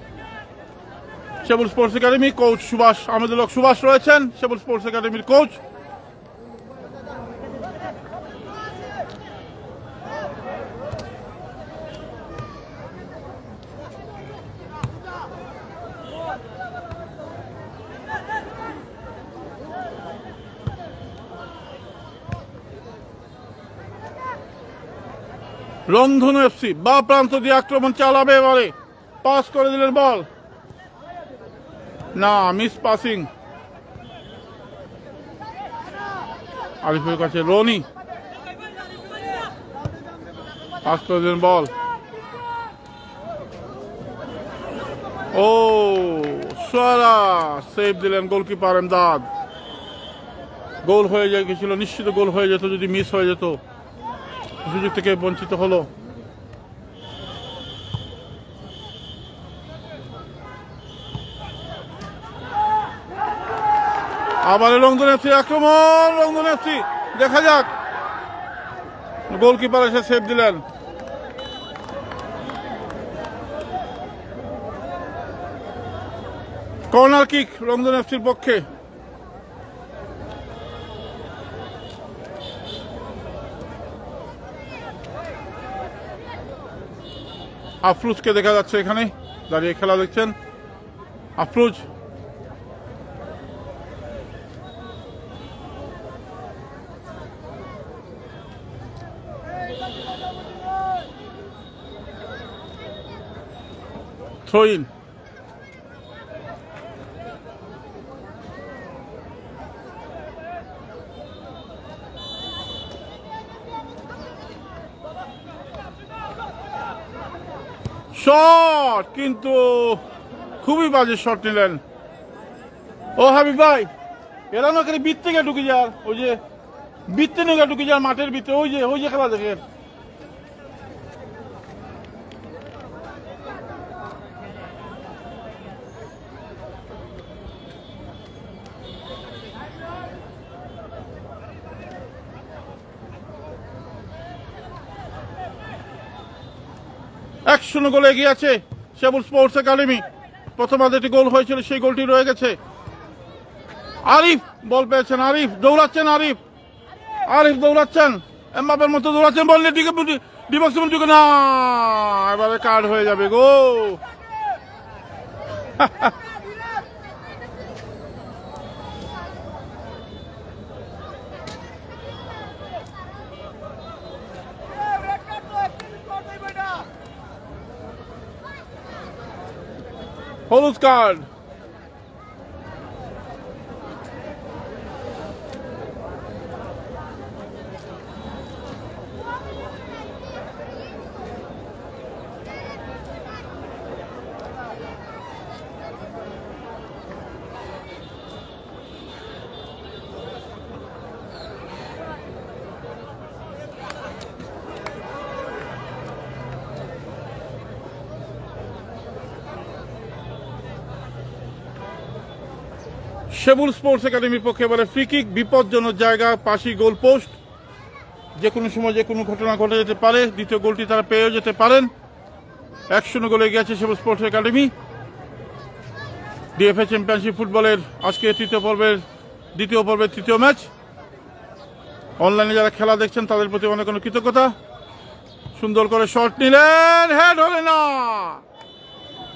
সেবুল স্পোর্টস একাডেমি। কোচ সুভাষ, আমাদের লোক সুভাষ রয়েছেন, সেবুল স্পোর্টস একাডেমির কোচ। রংধনু এফসি বা প্রান্ত দিয়ে আক্রমণ চালাবে, এবারে পাস করে দিলেন বল, না মিস পাসিং। আরিফের কাছে রনি, পাস করে দিলেন বল। ও সারা সেভ দিলেন গোলকিপার এমদাদ। গোল হয়ে গেছিল, নিশ্চিত গোল হয়ে যেত যদি মিস হয়ে যেত, সুযোগ থেকে বঞ্চিত হলো। আবার রংধন এফসি আক্রমণ, রংধন এফসি দেখা যাক, গোলকিপার এসে সেভ দিলেন। কর্নার কিক রংধন এফসির পক্ষে। আফরুজকে দেখা যাচ্ছে এখানে দাঁড়িয়ে খেলা দেখছেন। Afruz throw in. শট, কিন্তু খুবই বাজে শট নিলেন। ও হাবিব ভাই, এরা না করে বৃত্তে গিয়ে ঢুকে যার, ওই যে বৃত্তে নৌকা ঢুকে যার মাঠের ভিতরে, ওই যে খেলা দেখেন। একশো গোলে এগিয়ে আছে সেবুল স্পোর্টস একাডেমি। প্রথমার্ধে একটি গোল হয়েছিল, সেই গোলটি রয়ে গেছে। আরিফ বল পেয়েছেন, আরিফ দৌড়াচ্ছেন, আরিফ দৌড়াচ্ছেন, এমবাপের মতো দৌড়াচ্ছেন, বললে দিকে না, এবারে কার্ড হয়ে যাবে গো। হলুদ কার্ড। সেবুল স্পোর্টস একাডেমির পক্ষে এবারে ফ্রি কিক, বিপজ্জনক জায়গা, পাশি গোল পোস্ট, যে কোনো সময় যে কোনো ঘটনা ঘটে যেতে পারে। দ্বিতীয় গোলটি তারা পেয়েও যেতে পারেন। 1-0 গোলে গেছে সেবুল স্পোর্টস একাডেমি। ডিএফএ চ্যাম্পিয়নশিপ ফুটবলের আজকে দ্বিতীয় পর্বের তৃতীয় ম্যাচ। অনলাইনে যারা খেলা দেখছেন তাদের প্রতি অনেক অনেক কৃতজ্ঞতা। সুন্দর করে শট নিলেন, হেড হলে না,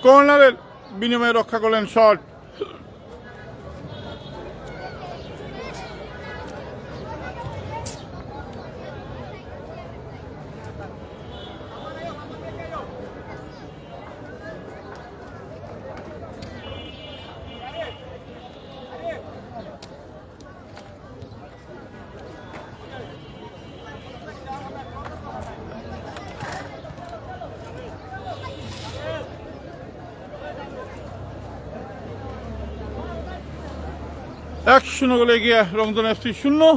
কর্নারের বিনিময়ে রক্ষা করলেন শট। একশো গোলে এগিয়ে রংধন এফসি 0।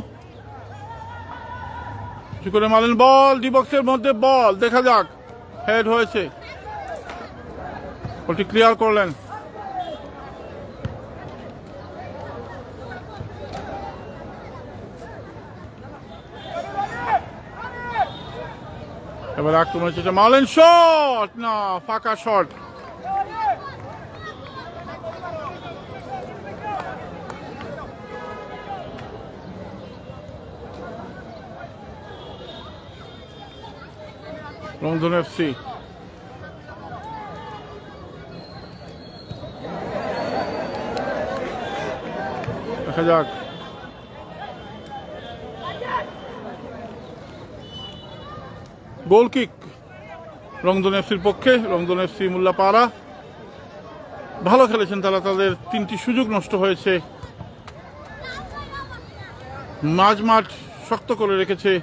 করে মারলেন বল, ডি বক্সের মধ্যে বল, দেখা যাক, হেড হয়েছে, বলটি ক্লিয়ার করলেন। এবার আক্রমণ হচ্ছে, মারলেন শট, না ফাঁকা শট। রংধন এফসি দেখা যাক, গোল কিক রংধন এফসির পক্ষে। রংধন এফসি মোল্লাপাড়া ভালো খেলেছেন তারা, তাদের 3টি সুযোগ নষ্ট হয়েছে। মাঝমাঠ শক্ত করে রেখেছে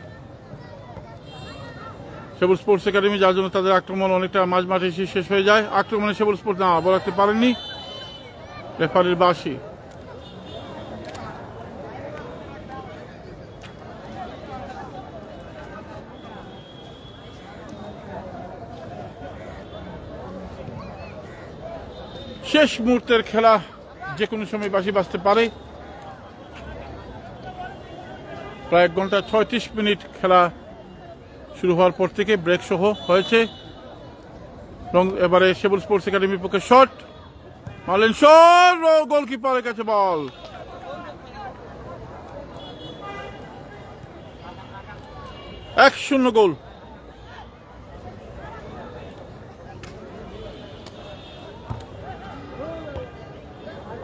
সেবুল স্পোর্টস একাডেমি, যার জন্য তাদের আক্রমণ অনেকটা মাঝ মাঠে এসে শেষ হয়ে যায়। আক্রমণে সেবুল স্পোর্টস না বল রাখতে পারেননি, রেফারির বাঁশি। শেষ মুহূর্তের খেলা, যে কোনো সময় বাঁশি বাজতে পারে। প্রায় 1 ঘন্টা 36 মিনিট খেলা শুরু হওয়ার পর থেকে ব্রেক সহ হয়েছে। এবারে সেবুল স্পোর্টস একাডেমির পক্ষে শট মারলেন, শট, গোলকিপারের কাছে বল। এক 0 গোল।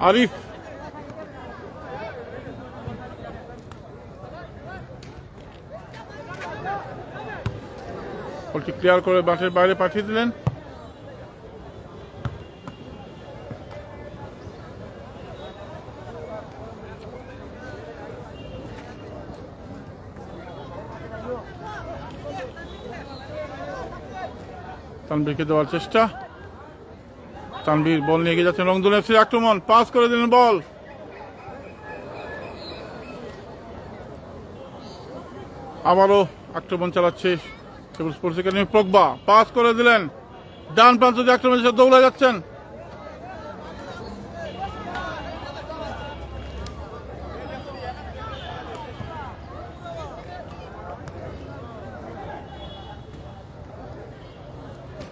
আরিফ বলটি ক্লিয়ার করে মাঠের বাইরে পাঠিয়ে দিলেন। তানভীরকে দেওয়ার চেষ্টা, তানভীর বল নিয়ে এগিয়ে যাচ্ছেন। রংধনু এফসির আক্রমণ, পাস করে দিলেন বল। আবারও আক্রমণ চালাচ্ছে সেবুল স্পোর্টস একাডেমি। প্রগবা পাস করে দিলেন, ডান প্রান্ত দিয়ে আক্রমণের সাথে দৌড়ে যাচ্ছেন।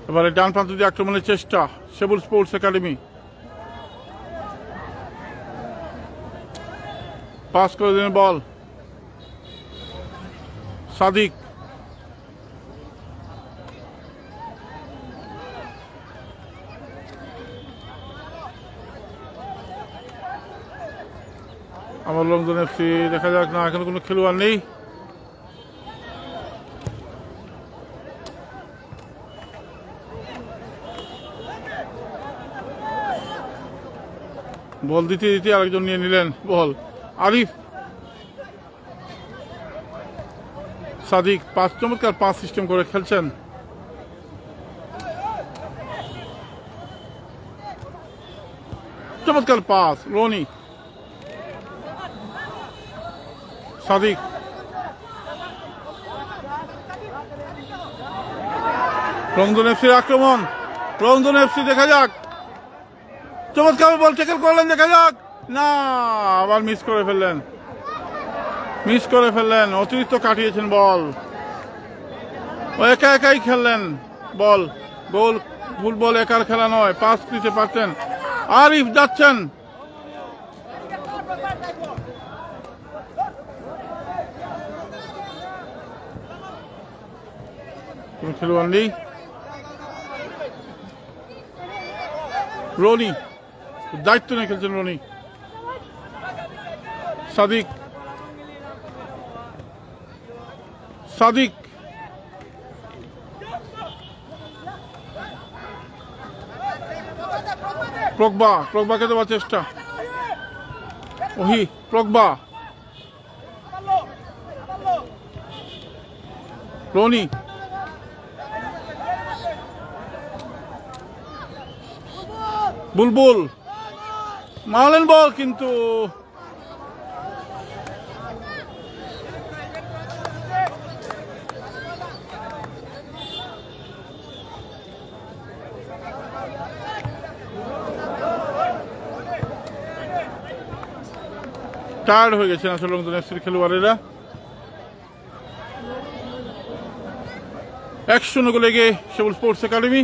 এবারে ডান প্রান্ত দিয়ে আক্রমণের চেষ্টা সেবুল স্পোর্টস একাডেমি। পাস করে দিলেন বল, সাদিক আমার লংজন এফসি। দেখা যাক, না এখানে কোনো খেলোয়াড় নেই। বল দিতে দিতে আরেকজন নিয়ে নিলেন বল। আরিফ, সাদিক পাঁচ, চমৎকার পাস সিস্টেম করে খেলছেন। চমৎকার পাস, রনি, সাদিক, রংধনু এফসির আক্রমণ। রংধনু এফসি, দেখা যাক, চমৎকার বল ট্যাকল করলেন, দেখা যাক, না আবার মিস করে ফেললেন, অতিরিক্ত কাটিয়েছেন বল। ও একা একাই খেললেন বল, গোল ভুল বল, একার খেলা নয়, পাস দিতে পারতেন। আরিফ যাচ্ছেন, কোন খেলোয়াড় নেই। রনি দায়িত্ব নিয়ে খেলছেন, রনি। সাদিক, প্রগবাকে দেওয়ার চেষ্টা, ওহি প্রগবা, রনি, বুলবুল মারলেন বল, কিন্তু টায়ার্ড হয়ে গেছেন আসলে রংধনু এফসির খেলোয়াড়েরা। 1-0 গোলে এগিয়ে সেবুল স্পোর্টস একাডেমি।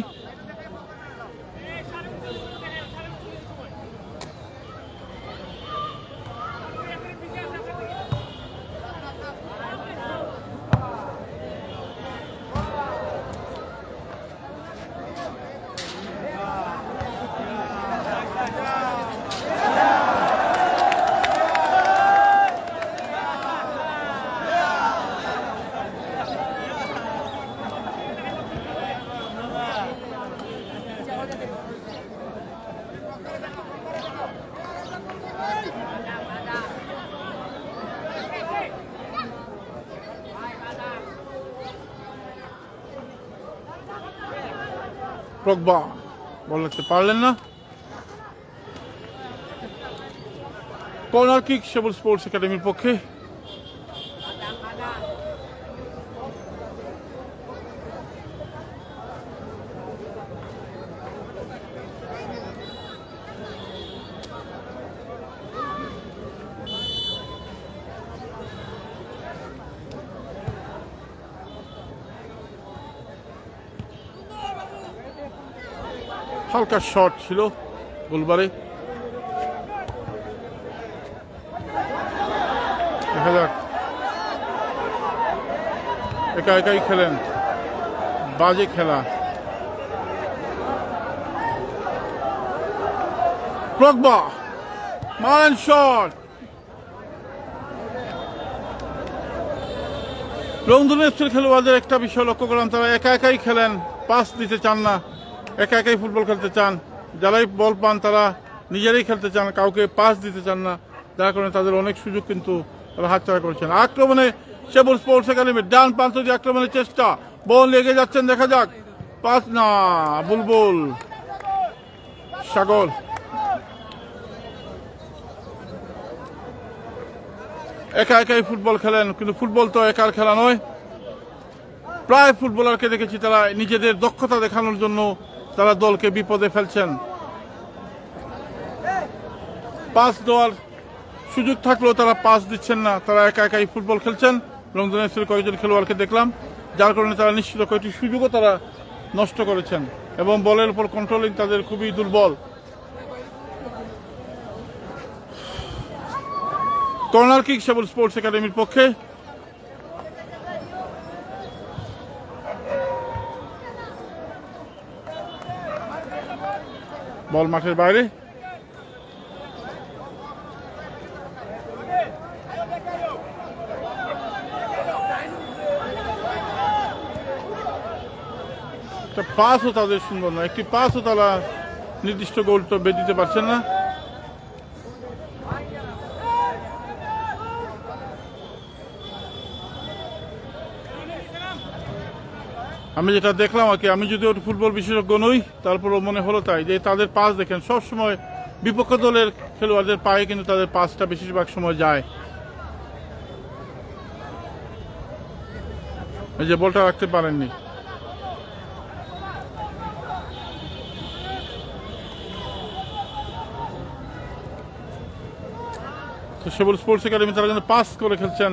প্রগবা বল রাখতে পারলেন না। কর্নার কিক সেবুল স্পোর্টস একাডেমির পক্ষে। হালকা শট ছিল গোলবারে। দেখা যাক, একা একাই খেলেন, বাজে খেলা। প্রগবা মারেন শট। রংধনু এফসির খেলোয়াড়দের একটা বিষয় লক্ষ্য করলাম, তারা একা একাই খেলেন, পাস দিতে চান না, একা একাই ফুটবল খেলতে চান। যারাই বল পান তারা নিজেরাই খেলতে চান, কাউকে পাস দিতে চান না, যার কারণে তাদের অনেক সুযোগ কিন্তু তারা হাতছাড়া করেছেন। আক্রমণে সেবুল স্পোর্টস একাডেমির ডান প্রান্ত দিয়ে আক্রমণের চেষ্টা, বল লেগে যাচ্ছেন, দেখা যাক, পাস না, বুলবুল সাগর। একা একাই ফুটবল খেলেন, কিন্তু ফুটবল তো একার খেলা নয়। প্রায় ফুটবলারকে দেখেছি তারা নিজেদের দক্ষতা দেখানোর জন্য তারা দলকে বিপদে ফেলছেন। পাস দেওয়ার সুযোগ থাকলেও তারা পাস দিচ্ছেন না, তারা একা একাই ফুটবল খেলছেন। রংধনু এফসির কয়েকজন খেলোয়াড়কে দেখলাম, যার কারণে তারা নিশ্চিত কয়েকটি সুযোগও তারা নষ্ট করেছেন এবং বলের উপর কন্ট্রোলিং তাদের খুবই দুর্বল। কর্নার কিক সেবুল স্পোর্টস একাডেমির পক্ষে। বল মাঠের বাইরে। পাসও তাদের সুন্দর না, একটি পাসও তারা নির্দিষ্ট গোল তো দিতে পারছেন না। আমি যেটা দেখলাম আর কি, আমি যদিও ফুটবল বিশেষজ্ঞ নই, তারপরও মনে হলো তাই যে তাদের পাস দেখেন সবসময় বিপক্ষ দলের খেলোয়াড়দের পায়ে কিন্তু তাদের পাসটা বেশিরভাগ সময় যায়। এই যে বলটা রাখতে পারেননি। সেবুল স্পোর্টস একাডেমি তারা কিন্তু পাস করে খেলছেন,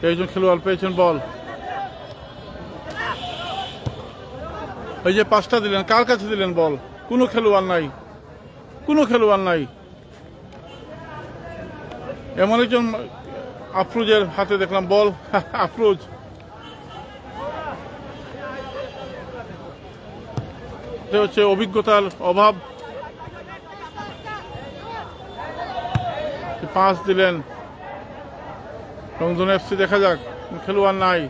একজন খেলোয়াড় পেয়েছেন বল। এই যে পাসটা দিলেন, কার কাছে দিলেন বল? কোনো খেলোয়াড় নাই, কোনো খেলোয়াড় নাই। এমন একজন আফরোজের হাতে দেখলাম বল, আফরোজ। এটা হচ্ছে অভিজ্ঞতার অভাব। পাস দিলেন রংধনু এফসি, দেখা যাক, খেলোয়াড় নাই।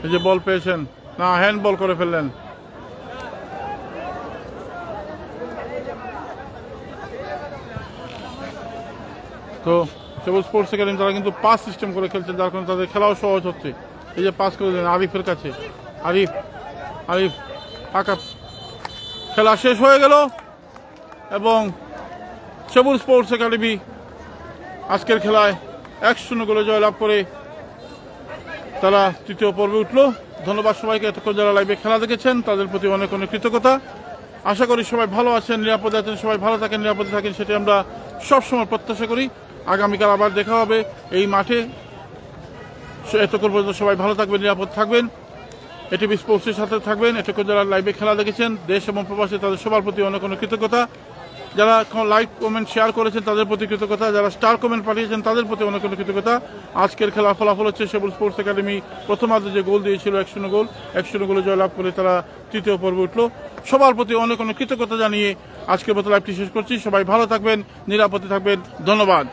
এই যে বল পেয়েছেন, না, হ্যান্ড বল করে ফেললেন। তো সেবুল স্পোর্টস একাডেমি তারা কিন্তু পাস সিস্টেম করে খেলছেন, যার কারণে তাদের খেলাও সহজ হচ্ছে। এই যে পাস করে দিলেন আরিফের কাছে, আরিফ পাকা। খেলা শেষ হয়ে গেল এবং সেবুল স্পোর্টস একাডেমি আজকের খেলায় 1-0 গোলে জয়লাভ করে তারা তৃতীয় পর্বে উঠল। ধন্যবাদ সবাইকে, এতক্ষণ যারা লাইভে খেলা দেখেছেন তাদের প্রতি অনেক অনেক কৃতজ্ঞতা। আশা করি সবাই ভালো আছেন, নিরাপদে আছেন, সবাই ভালো থাকেন, নিরাপদে থাকেন, সেটি আমরা সবসময় প্রত্যাশা করি। আগামীকাল আবার দেখা হবে এই মাঠে। এতক্ষণ পর্যন্ত সবাই ভালো থাকবেন, নিরাপদ থাকবেন, এটিভি স্পোর্টসের সাথে থাকবেন। এতক্ষণ যারা লাইভে খেলা দেখেছেন দেশ এবং প্রবাসে, তাদের সবার প্রতি অনেক অনেক কৃতজ্ঞতা। যারা লাইক কমেন্ট শেয়ার করেছেন তাদের প্রতি কৃতজ্ঞতা, যারা স্টার কমেন্ট পাঠিয়েছেন তাদের প্রতি অনেক অনেক কৃতজ্ঞতা। আজকের খেলার ফলাফল হচ্ছে সেবুল স্পোর্টস একাডেমি প্রথমার্ধে যে গোল দিয়েছিল 1-0 গোল, 1-0 গোলে জয়লাভ করে তারা তৃতীয় পর্বে উঠল। সবার প্রতি অনেক অনেক কৃতজ্ঞতা জানিয়ে আজকের মতো লাইভটি শেষ করছি। সবাই ভালো থাকবেন, নিরাপদে থাকবেন, ধন্যবাদ।